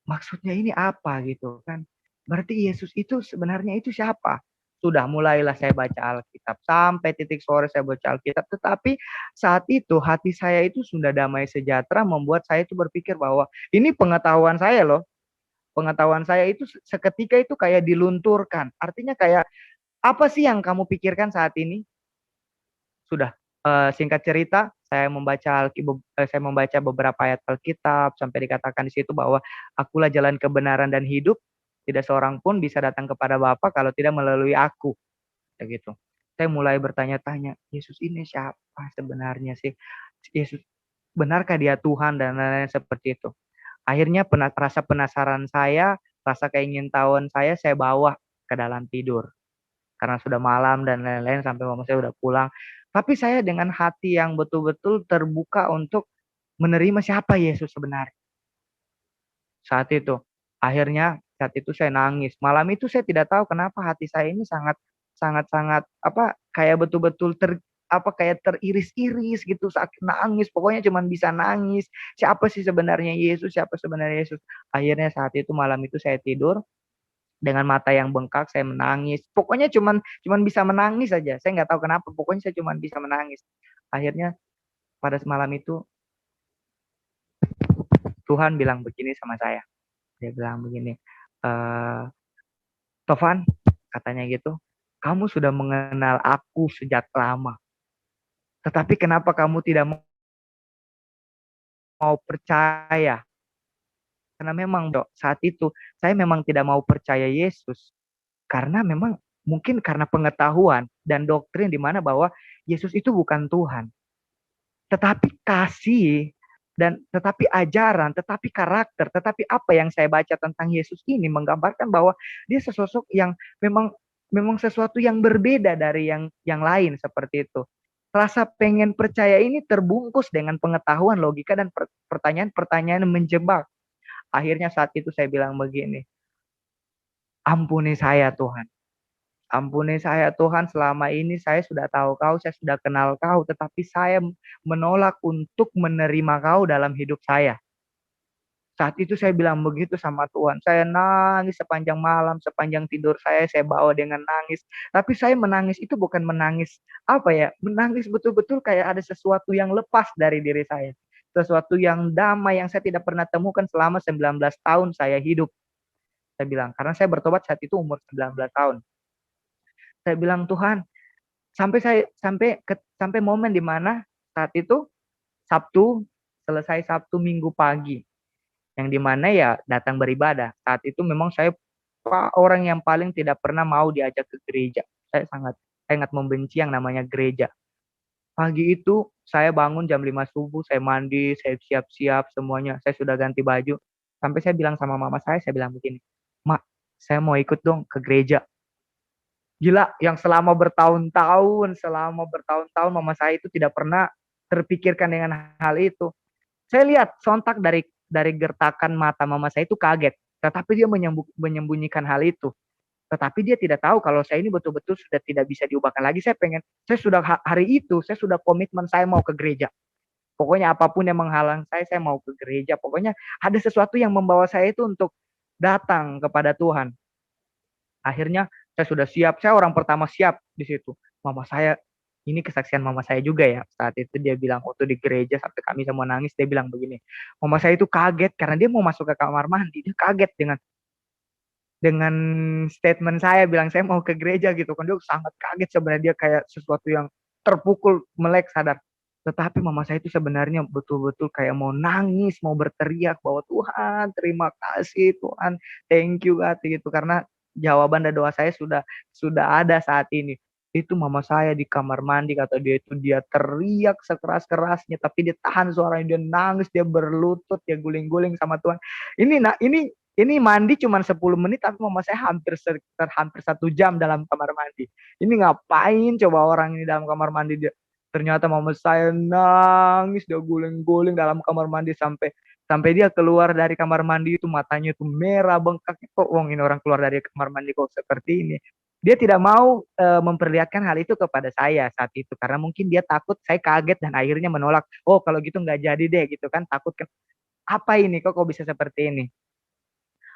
Maksudnya ini apa gitu kan? Berarti Yesus itu sebenarnya itu siapa? Sudah mulailah saya baca Alkitab. Sampai titik sore saya baca Alkitab. Tetapi saat itu hati saya itu sudah damai sejahtera, membuat saya itu berpikir bahwa ini pengetahuan saya loh. Pengetahuan saya itu seketika itu kayak dilunturkan. Artinya kayak, apa sih yang kamu pikirkan saat ini? Sudah. Singkat cerita, saya membaca beberapa ayat Alkitab sampai dikatakan di situ bahwa akulah jalan kebenaran dan hidup, tidak seorang pun bisa datang kepada Bapa kalau tidak melalui aku. Kayak gitu. Saya mulai bertanya-tanya, Yesus ini siapa sebenarnya sih? Yesus, benarkah dia Tuhan dan lain-lain seperti itu. Akhirnya rasa penasaran saya, rasa keingintahuan saya bawa ke dalam tidur. Karena sudah malam dan lain-lain sampai mama saya udah pulang. Tapi saya dengan hati yang betul-betul terbuka untuk menerima siapa Yesus sebenarnya. Saat itu, akhirnya saat itu saya nangis. Malam itu saya tidak tahu kenapa hati saya ini sangat kayak betul-betul kayak teriris-iris gitu saat nangis. Pokoknya cuma bisa nangis. Siapa sih sebenarnya Yesus? Siapa sebenarnya Yesus? Akhirnya saat itu malam itu saya tidur dengan mata yang bengkak, saya menangis. Pokoknya cuman bisa menangis saja. Saya nggak tahu kenapa. Pokoknya saya cuma bisa menangis. Akhirnya pada malam itu Tuhan bilang begini sama saya. Dia bilang begini, Tovan, katanya gitu, kamu sudah mengenal aku sejak lama. Tetapi kenapa kamu tidak mau percaya? Karena memang saat itu saya memang tidak mau percaya Yesus. Karena memang mungkin karena pengetahuan dan doktrin di mana bahwa Yesus itu bukan Tuhan. Tetapi kasih dan tetapi ajaran, tetapi karakter, tetapi apa yang saya baca tentang Yesus ini menggambarkan bahwa dia sesosok yang memang sesuatu yang berbeda dari yang lain seperti itu. Rasa pengen percaya ini terbungkus dengan pengetahuan, logika dan pertanyaan-pertanyaan menjebak. Akhirnya saat itu saya bilang begini, ampuni saya Tuhan. Ampuni saya Tuhan, selama ini saya sudah tahu Kau, saya sudah kenal Kau, tetapi saya menolak untuk menerima Kau dalam hidup saya. Saat itu saya bilang begitu sama Tuhan. Saya nangis sepanjang malam, sepanjang tidur saya bawa dengan nangis. Tapi saya menangis itu bukan menangis menangis betul-betul kayak ada sesuatu yang lepas dari diri saya. Sesuatu yang damai yang saya tidak pernah temukan selama 19 tahun saya hidup. Saya bilang, karena saya bertobat saat itu umur 19 tahun. Saya bilang, Tuhan, sampai momen di mana saat itu selesai Sabtu Minggu pagi, yang di mana ya datang beribadah. Saat itu memang saya orang yang paling tidak pernah mau diajak ke gereja. Saya sangat membenci yang namanya gereja. Pagi itu saya bangun jam 5 subuh, saya mandi, saya siap-siap semuanya, saya sudah ganti baju. Sampai saya bilang sama mama saya bilang begini, Mak, saya mau ikut dong ke gereja. Gila, yang selama bertahun-tahun mama saya itu tidak pernah terpikirkan dengan hal itu. Saya lihat sontak dari gertakan mata mama saya itu kaget, tetapi dia menyembunyikan hal itu. Tetapi dia tidak tahu kalau saya ini betul-betul sudah tidak bisa diubahkan lagi. Saya sudah hari itu, saya sudah komitmen saya mau ke gereja. Pokoknya apapun yang menghalang saya mau ke gereja. Pokoknya ada sesuatu yang membawa saya itu untuk datang kepada Tuhan. Akhirnya saya sudah siap, saya orang pertama siap di situ. Mama saya, ini kesaksian mama saya juga ya. Saat itu dia bilang waktu di gereja sampai kami semua nangis, dia bilang begini. Mama saya itu kaget karena dia mau masuk ke kamar mandi, dia kaget dengan statement saya bilang saya mau ke gereja gitu kan. Dia sangat kaget sebenarnya, dia kayak sesuatu yang terpukul, melek sadar. Tetapi mama saya itu sebenarnya betul-betul kayak mau nangis, mau berteriak bahwa Tuhan, terima kasih Tuhan, thank you God gitu, karena jawaban dan doa saya sudah ada saat ini. Itu mama saya di kamar mandi, kata dia teriak sekeras-kerasnya, tapi dia tahan suaranya, dia nangis, dia berlutut, dia guling-guling sama Tuhan. Ini mandi cuma 10 menit, tapi mama saya hampir 1 jam dalam kamar mandi. Ini ngapain coba orang ini dalam kamar mandi? Ternyata mama saya nangis, dia guling-guling dalam kamar mandi sampai dia keluar dari kamar mandi itu matanya itu merah bengkak. Kok wong ini orang keluar dari kamar mandi kok seperti ini? Dia tidak mau memperlihatkan hal itu kepada saya saat itu karena mungkin dia takut saya kaget dan akhirnya menolak. Oh, kalau gitu nggak jadi deh gitu kan, takut kan. Apa ini kok bisa seperti ini?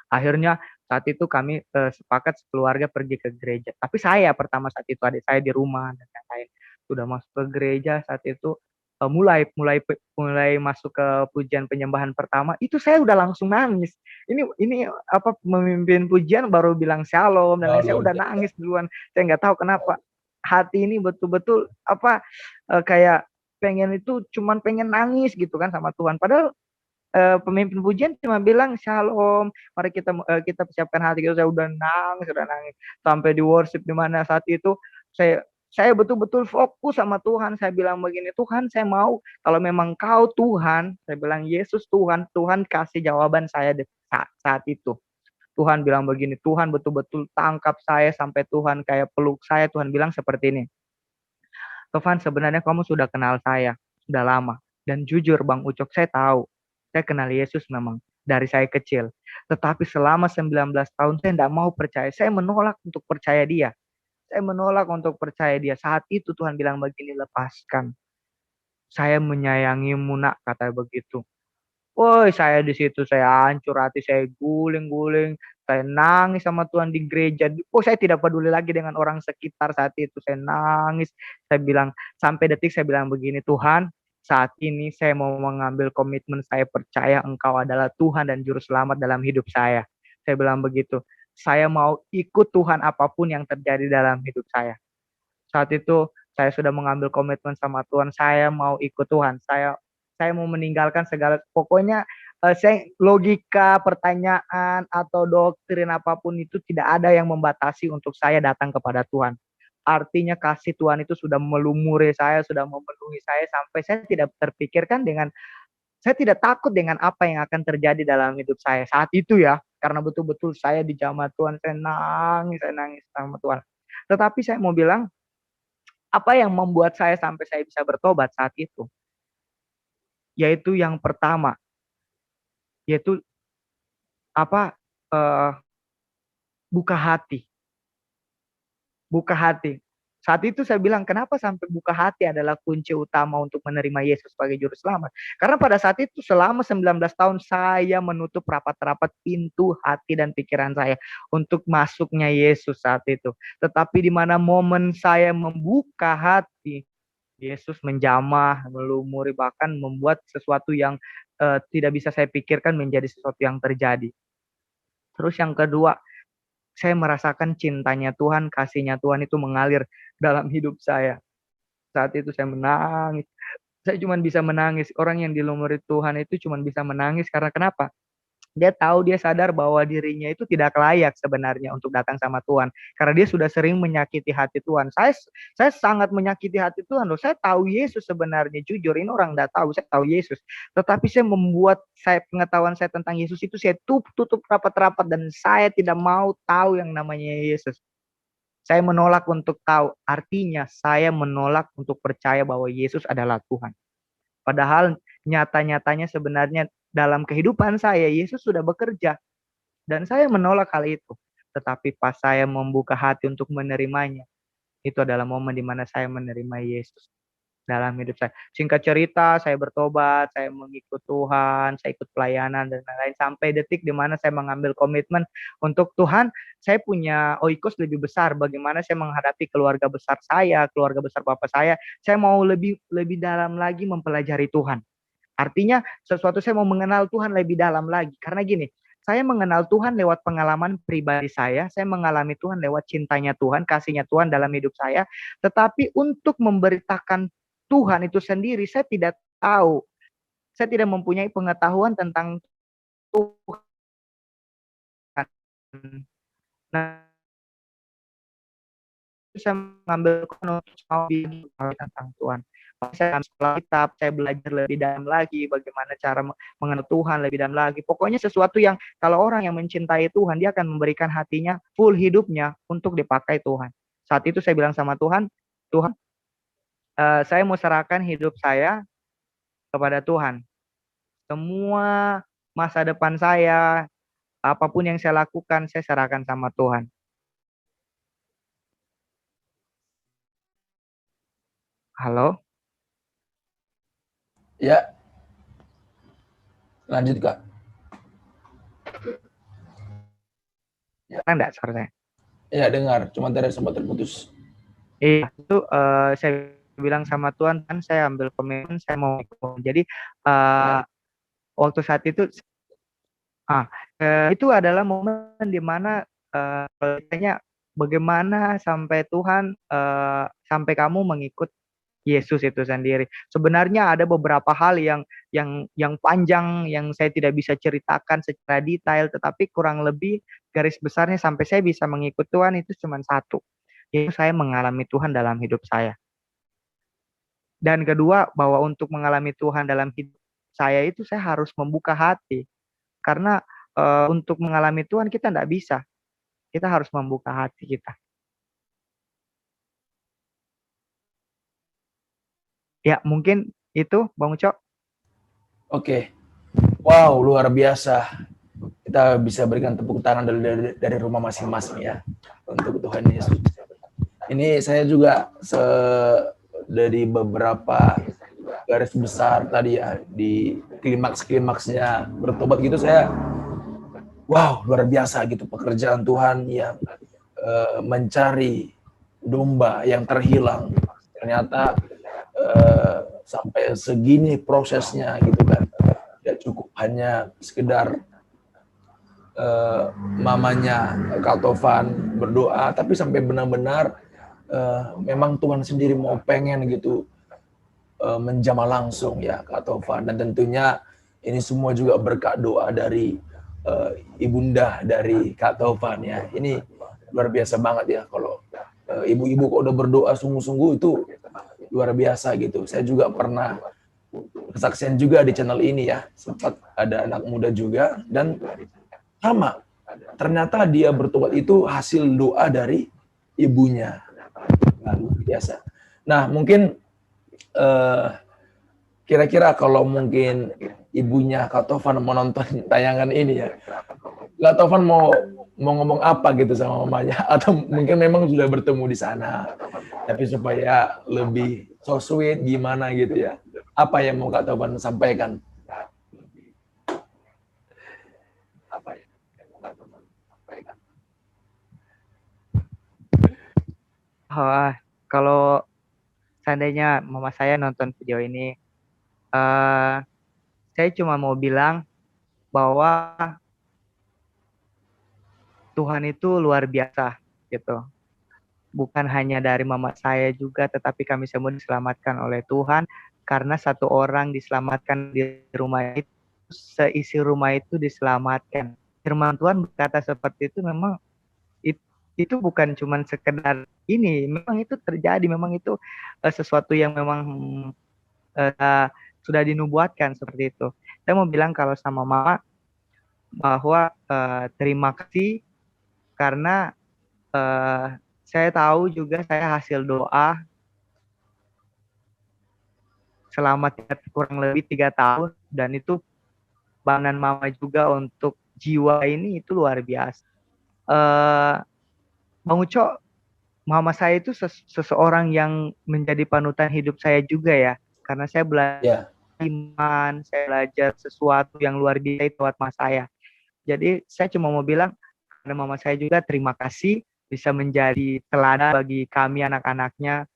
Akhirnya saat itu kami sepakat sekeluarga pergi ke gereja. Tapi saya pertama saat itu, adik saya di rumah dan lain-lain. Sudah masuk ke gereja saat itu, mulai masuk ke pujian penyembahan pertama, itu saya udah langsung nangis. Ini apa, memimpin pujian baru bilang shalom dan Oh, lain, saya luar udah biasa. nangis duluan. Saya nggak tahu kenapa hati ini betul-betul apa, kayak pengen itu cuman pengen nangis gitu kan sama Tuhan. Padahal pemimpin pujian cuma bilang shalom, mari kita persiapkan hati kita. Saya udah nangis sampai di worship di mana saat itu saya betul-betul fokus sama Tuhan. Saya bilang begini, Tuhan saya mau, kalau memang Kau Tuhan, saya bilang Yesus Tuhan, Tuhan kasih jawaban saya saat itu. Tuhan bilang begini, Tuhan betul-betul tangkap saya sampai Tuhan kayak peluk saya. Tuhan bilang seperti ini, Tovan, sebenarnya kamu sudah kenal saya, sudah lama. Dan jujur Bang Ucok, saya tahu, saya kenal Yesus memang dari saya kecil. Tetapi selama 19 tahun saya tidak mau percaya. Saya menolak untuk percaya dia. Saya menolak untuk percaya dia. Saat itu Tuhan bilang begini, lepaskan. Saya menyayangimu nak, kata begitu. Woi, saya di situ saya hancur hati, saya guling-guling, saya nangis sama Tuhan di gereja. Oh, saya tidak peduli lagi dengan orang sekitar saat itu. Saya nangis. Saya bilang, sampai detik saya bilang begini, Tuhan, saat ini saya mau mengambil komitmen, saya percaya Engkau adalah Tuhan dan Juru Selamat dalam hidup saya. Saya bilang begitu. Saya mau ikut Tuhan apapun yang terjadi dalam hidup saya. Saat itu saya sudah mengambil komitmen sama Tuhan, saya mau ikut Tuhan. Saya mau meninggalkan segala, pokoknya saya logika, pertanyaan atau doktrin apapun itu tidak ada yang membatasi untuk saya datang kepada Tuhan. Artinya kasih Tuhan itu sudah melumuri saya, sudah memenuhi saya sampai saya tidak terpikirkan dengan, saya tidak takut dengan apa yang akan terjadi dalam hidup saya saat itu ya. Karena betul-betul saya di jamaah Tuhan, saya nangis sama Tuhan. Tetapi saya mau bilang, apa yang membuat saya sampai saya bisa bertobat saat itu? Yaitu yang pertama, yaitu apa? eh, Buka hati, buka hati. Saat itu saya bilang, kenapa sampai buka hati adalah kunci utama untuk menerima Yesus sebagai juru selamat. Karena pada saat itu selama 19 tahun saya menutup rapat-rapat pintu hati dan pikiran saya untuk masuknya Yesus saat itu. Tetapi di mana momen saya membuka hati, Yesus menjamah, melumuri, bahkan membuat sesuatu yang tidak bisa saya pikirkan menjadi sesuatu yang terjadi. Terus yang kedua, saya merasakan cintanya Tuhan, kasihnya Tuhan itu mengalir dalam hidup saya. Saat itu saya menangis. Saya cuma bisa menangis. Orang yang dilumuri Tuhan itu cuma bisa menangis karena kenapa? Dia tahu, dia sadar bahwa dirinya itu tidak layak sebenarnya untuk datang sama Tuhan karena dia sudah sering menyakiti hati Tuhan. Saya sangat menyakiti hati Tuhan loh. Saya tahu Yesus sebenarnya, jujur ini orang tidak tahu, saya tahu Yesus. Tetapi saya membuat pengetahuan saya tentang Yesus itu saya tutup rapat-rapat dan saya tidak mau tahu yang namanya Yesus. Saya menolak untuk tahu. Artinya saya menolak untuk percaya bahwa Yesus adalah Tuhan. Padahal nyata-nyatanya sebenarnya dalam kehidupan saya, Yesus sudah bekerja. Dan saya menolak hal itu. Tetapi pas saya membuka hati untuk menerimanya, itu adalah momen di mana saya menerima Yesus dalam hidup saya. Singkat cerita, saya bertobat, saya mengikut Tuhan, saya ikut pelayanan dan lain-lain sampai detik di mana saya mengambil komitmen untuk Tuhan, saya punya oikos lebih besar. Bagaimana saya menghadapi keluarga besar saya, keluarga besar bapak saya mau lebih lebih dalam lagi mempelajari Tuhan. Artinya sesuatu saya mau mengenal Tuhan lebih dalam lagi. Karena gini, saya mengenal Tuhan lewat pengalaman pribadi saya mengalami Tuhan lewat cintanya Tuhan, kasihnya Tuhan dalam hidup saya. Tetapi untuk memberitakan Tuhan itu sendiri, saya tidak tahu. Saya tidak mempunyai pengetahuan tentang Tuhan. Nah, saya mengambil untuk tentang Tuhan. Saya sekolah kitab, saya belajar lebih dalam lagi bagaimana cara mengenal Tuhan lebih dalam lagi. Pokoknya sesuatu yang kalau orang yang mencintai Tuhan, dia akan memberikan hatinya, full hidupnya untuk dipakai Tuhan. Saat itu saya bilang sama Tuhan, Tuhan, saya mau serahkan hidup saya kepada Tuhan. Semua masa depan saya, apapun yang saya lakukan, saya serahkan sama Tuhan. Halo, Ya, lanjut Kak. kan enggak suara saya? Ya, dengar. Cuma tadi sempat terputus. Iya, itu saya bilang sama Tuhan kan saya ambil komitmen saya mau ikut. Jadi eh, waktu saat itu ah itu adalah momen di mana kayaknya bagaimana sampai Tuhan sampai kamu mengikut Yesus itu sendiri. Sebenarnya ada beberapa hal yang panjang yang saya tidak bisa ceritakan secara detail, tetapi kurang lebih garis besarnya sampai saya bisa mengikut Tuhan itu cuma satu, yaitu saya mengalami Tuhan dalam hidup saya. Dan kedua, bahwa untuk mengalami Tuhan dalam hidup saya itu saya harus membuka hati. Karena untuk mengalami Tuhan kita tidak bisa. Kita harus membuka hati kita. Ya, mungkin itu Bang Ucok. Oke. Wow, luar biasa. Kita bisa berikan tepuk tangan dari rumah masing-masing ya untuk Tuhan Yesus. Ini saya juga dari beberapa garis besar tadi ya di klimaks-klimaksnya bertobat gitu, saya wow, luar biasa gitu pekerjaan Tuhan yang mencari domba yang terhilang. Ternyata sampai segini prosesnya gitu kan. Tidak cukup hanya sekedar mamanya Kak Tovan berdoa, tapi sampai benar-benar memang Tuhan sendiri mau pengen gitu menjamah langsung ya Kak Tovan. Dan tentunya ini semua juga berkat doa dari ibunda dari Kak Tovan ya. Ini luar biasa banget ya kalau ibu-ibu kok udah berdoa sungguh-sungguh, itu luar biasa gitu. Saya juga pernah kesaksian juga di channel ini ya, sempat ada anak muda juga dan sama, ternyata dia bertobat itu hasil doa dari ibunya. Luar biasa. Nah, mungkin kira-kira kalau mungkin ibunya Kak Tovan mau nonton tayangan ini ya, Kak Tovan mau ngomong apa gitu sama mamanya, atau mungkin memang sudah bertemu di sana, tapi supaya lebih so sweet gimana gitu ya, apa yang mau Kak Tovan sampaikan? Oh, kalau seandainya mama saya nonton video ini, saya cuma mau bilang bahwa Tuhan itu luar biasa gitu. Bukan hanya dari mama saya juga, tetapi kami semua diselamatkan oleh Tuhan karena satu orang diselamatkan di rumah itu, seisi rumah itu diselamatkan. Firman Tuhan berkata seperti itu, memang itu bukan cuma sekedar ini, memang itu terjadi, memang itu sesuatu yang memang uh, sudah dinubuatkan seperti itu. Saya mau bilang kalau sama mama bahwa terima kasih karena saya tahu juga saya hasil doa selama kurang lebih 3 tahun, dan itu banan mama juga untuk jiwa ini itu luar biasa. Bang Uco, mama saya itu seseorang yang menjadi panutan hidup saya juga ya, karena saya belajar Ya, iman, saya belajar sesuatu yang luar biasa itu lewat mama saya. Jadi saya cuma mau bilang, karena mama saya juga terima kasih bisa menjadi teladan bagi kami anak-anaknya,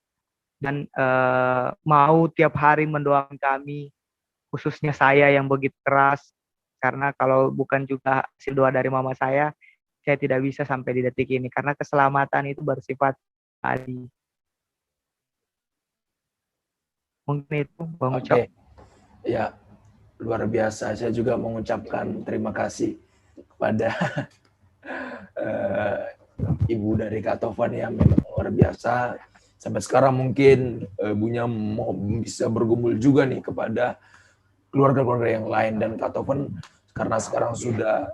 dan mau tiap hari mendoakan kami, khususnya saya yang begitu keras, karena kalau bukan juga hasil doa dari mama saya tidak bisa sampai di detik ini, karena keselamatan itu bersifat tadi. Mungkin itu Bang Ucap. oke. Ya, luar biasa. Saya juga mengucapkan terima kasih kepada uh, ibu dari Kak Tovan yang memang luar biasa. Sampai sekarang mungkin ibunya mau bisa bergumul juga nih kepada keluarga-keluarga yang lain, dan Kak Tovan karena sekarang sudah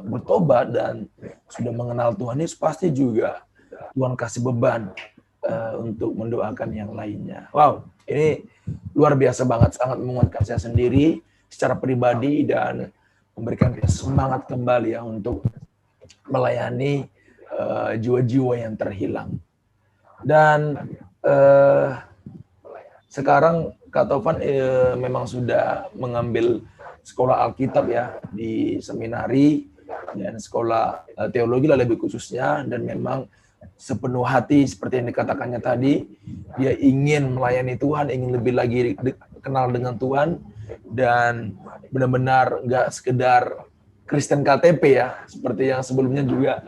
bertobat dan sudah mengenal Tuhan Yesus, pasti juga Tuhan kasih beban untuk mendoakan yang lainnya. Wow, ini luar biasa banget, sangat menguatkan saya sendiri secara pribadi dan memberikan semangat kembali ya untuk melayani jiwa-jiwa yang terhilang. Dan sekarang Kak Taufan memang sudah mengambil sekolah Alkitab ya di seminari dan sekolah teologi lah lebih khususnya, dan memang sepenuh hati seperti yang dikatakannya tadi, dia ingin melayani Tuhan, ingin lebih lagi kenal dengan Tuhan, dan benar-benar nggak sekedar Kristen KTP ya, seperti yang sebelumnya juga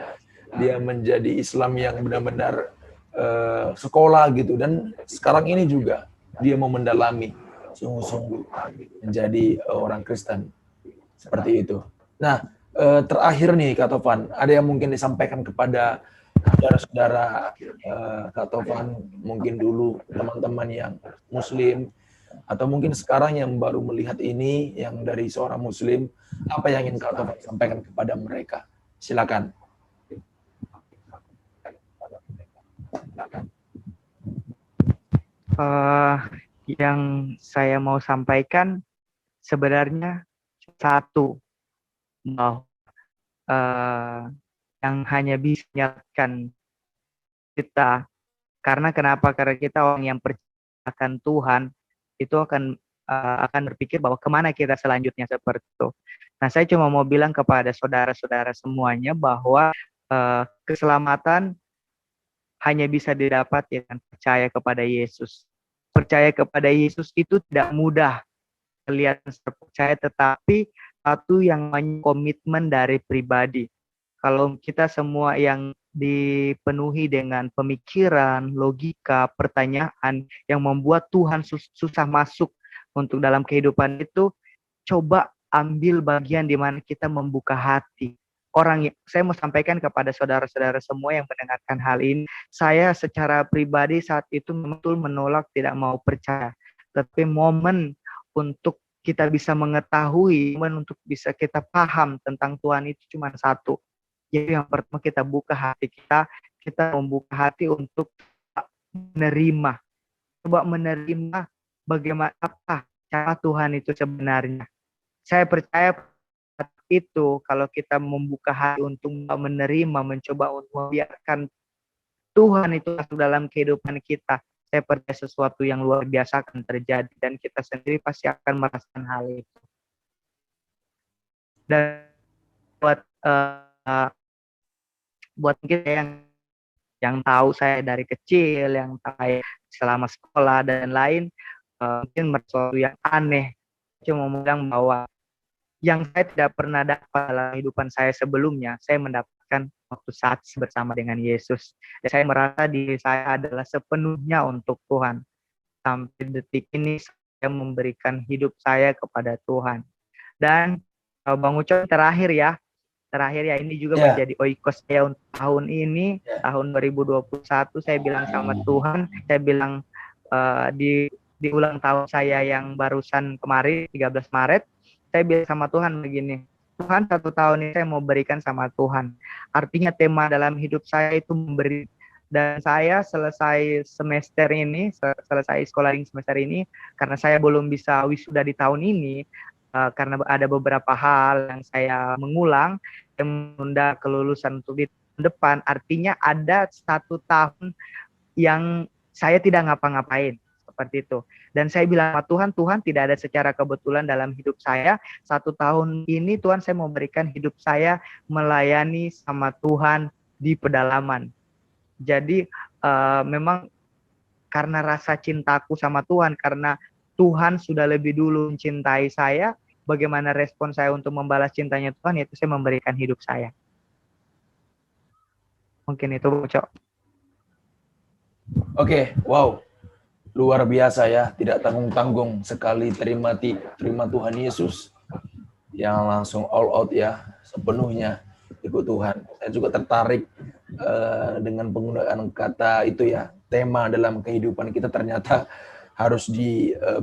dia menjadi Islam yang benar-benar sekolah gitu, dan sekarang ini juga dia mau mendalami sungguh-sungguh menjadi orang Kristen seperti itu. Nah, terakhir nih Kak Taufan, ada yang mungkin disampaikan kepada saudara-saudara Kak Taufan, mungkin dulu teman-teman yang Muslim, atau mungkin sekarang yang baru melihat ini, yang dari seorang Muslim, apa yang ingin Kak Taufan sampaikan kepada mereka? Silakan. Yang saya mau sampaikan sebenarnya satu, bahwa yang hanya bisa menyelamatkan kita, karena kenapa? Karena kita orang yang percaya akan Tuhan, itu akan berpikir bahwa kemana kita selanjutnya, seperti itu. Nah, saya cuma mau bilang kepada saudara-saudara semuanya bahwa keselamatan hanya bisa didapat dengan percaya kepada Yesus. Percaya kepada Yesus itu tidak mudah kelihatan percaya, tetapi satu yang komitmen dari pribadi. Kalau kita semua yang dipenuhi dengan pemikiran, logika, pertanyaan yang membuat Tuhan susah masuk untuk dalam kehidupan itu, coba ambil bagian di mana kita membuka hati. Saya mau sampaikan kepada saudara-saudara semua yang mendengarkan hal ini, saya secara pribadi saat itu betul menolak, tidak mau percaya. Tapi momen untuk kita bisa mengetahui, momen untuk bisa kita paham tentang Tuhan itu cuma satu. Jadi yang pertama, kita buka hati kita membuka hati untuk menerima. Coba menerima bagaimana apa cara Tuhan itu sebenarnya. Saya percaya itu kalau kita membuka hati untuk menerima, mencoba untuk membiarkan Tuhan itu masuk dalam kehidupan kita, saya percaya sesuatu yang luar biasa akan terjadi dan kita sendiri pasti akan merasakan hal itu. Dan buat kita yang tahu saya dari kecil, yang tahu selama sekolah dan lain, mungkin sesuatu yang aneh, cuma bilang bahwa yang saya tidak pernah dapat dalam kehidupan saya sebelumnya, saya mendapatkan waktu saat bersama dengan Yesus. Dan saya merasa diri saya adalah sepenuhnya untuk Tuhan. Sampai detik ini saya memberikan hidup saya kepada Tuhan. Dan Bang Ucok, terakhir ya, ini juga menjadi oikos saya untuk tahun ini, tahun 2021. Saya bilang sama Tuhan, saya bilang di ulang tahun saya yang barusan kemarin, 13 Maret, saya bilang sama Tuhan begini, Tuhan, 1 tahun ini saya mau berikan sama Tuhan. Artinya tema dalam hidup saya itu memberi. Dan saya selesai semester ini, selesai sekolah semester ini, karena saya belum bisa wisuda di tahun ini, karena ada beberapa hal yang saya mengulang, yang menunda kelulusan untuk di tahun depan. Artinya ada 1 tahun yang saya tidak ngapa-ngapain. Seperti itu. Dan saya bilang sama Tuhan, Tuhan tidak ada secara kebetulan dalam hidup saya. 1 tahun ini Tuhan, saya mau berikan hidup saya melayani sama Tuhan di pedalaman. Jadi memang karena rasa cintaku sama Tuhan, karena Tuhan sudah lebih dulu mencintai saya, bagaimana respon saya untuk membalas cintanya Tuhan, yaitu saya memberikan hidup saya. Mungkin itu, Cok. Oke, wow. Luar biasa ya, tidak tanggung-tanggung sekali terima Tuhan Yesus yang langsung all out ya, sepenuhnya ikut Tuhan. Saya juga tertarik dengan penggunaan kata itu ya, tema dalam kehidupan kita ternyata harus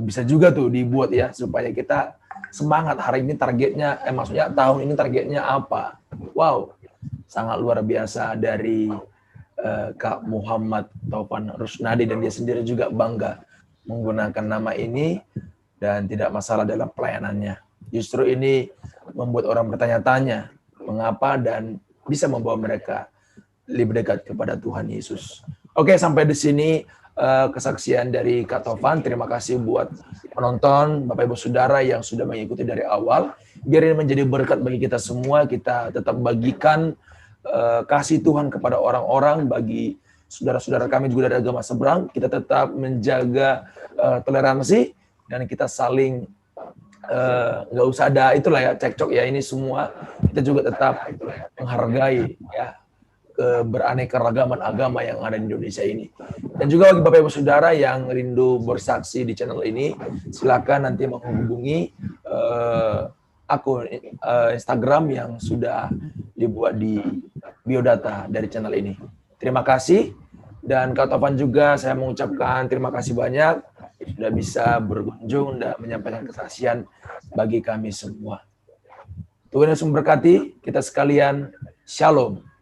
bisa juga tuh dibuat ya, supaya kita semangat hari ini targetnya, maksudnya tahun ini targetnya apa. Wow, sangat luar biasa dari Kak Muhammad Taufan Rusnadi, dan dia sendiri juga bangga menggunakan nama ini dan tidak masalah dalam pelayanannya. Justru ini membuat orang bertanya-tanya mengapa, dan bisa membawa mereka lebih dekat kepada Tuhan Yesus. Oke, sampai di sini kesaksian dari Kak Tovan. Terima kasih buat penonton, Bapak Ibu Saudara yang sudah mengikuti dari awal. Biar ini menjadi berkat bagi kita semua, kita tetap bagikan kasih Tuhan kepada orang-orang, bagi saudara-saudara kami juga dari agama seberang. Kita tetap menjaga toleransi, dan kita saling nggak usah ada itulah ya cekcok ya, ini semua kita juga tetap menghargai ya keberaneka-ragaman agama yang ada di Indonesia ini. Dan juga bagi Bapak Ibu Saudara yang rindu bersaksi di channel ini, silakan nanti menghubungi akun Instagram yang sudah dibuat di biodata dari channel ini. Terima kasih, dan Kak Tovan juga saya mengucapkan terima kasih banyak sudah bisa berkunjung dan menyampaikan kesaksian bagi kami semua. Tuhan Yesus memberkati kita sekalian. Shalom.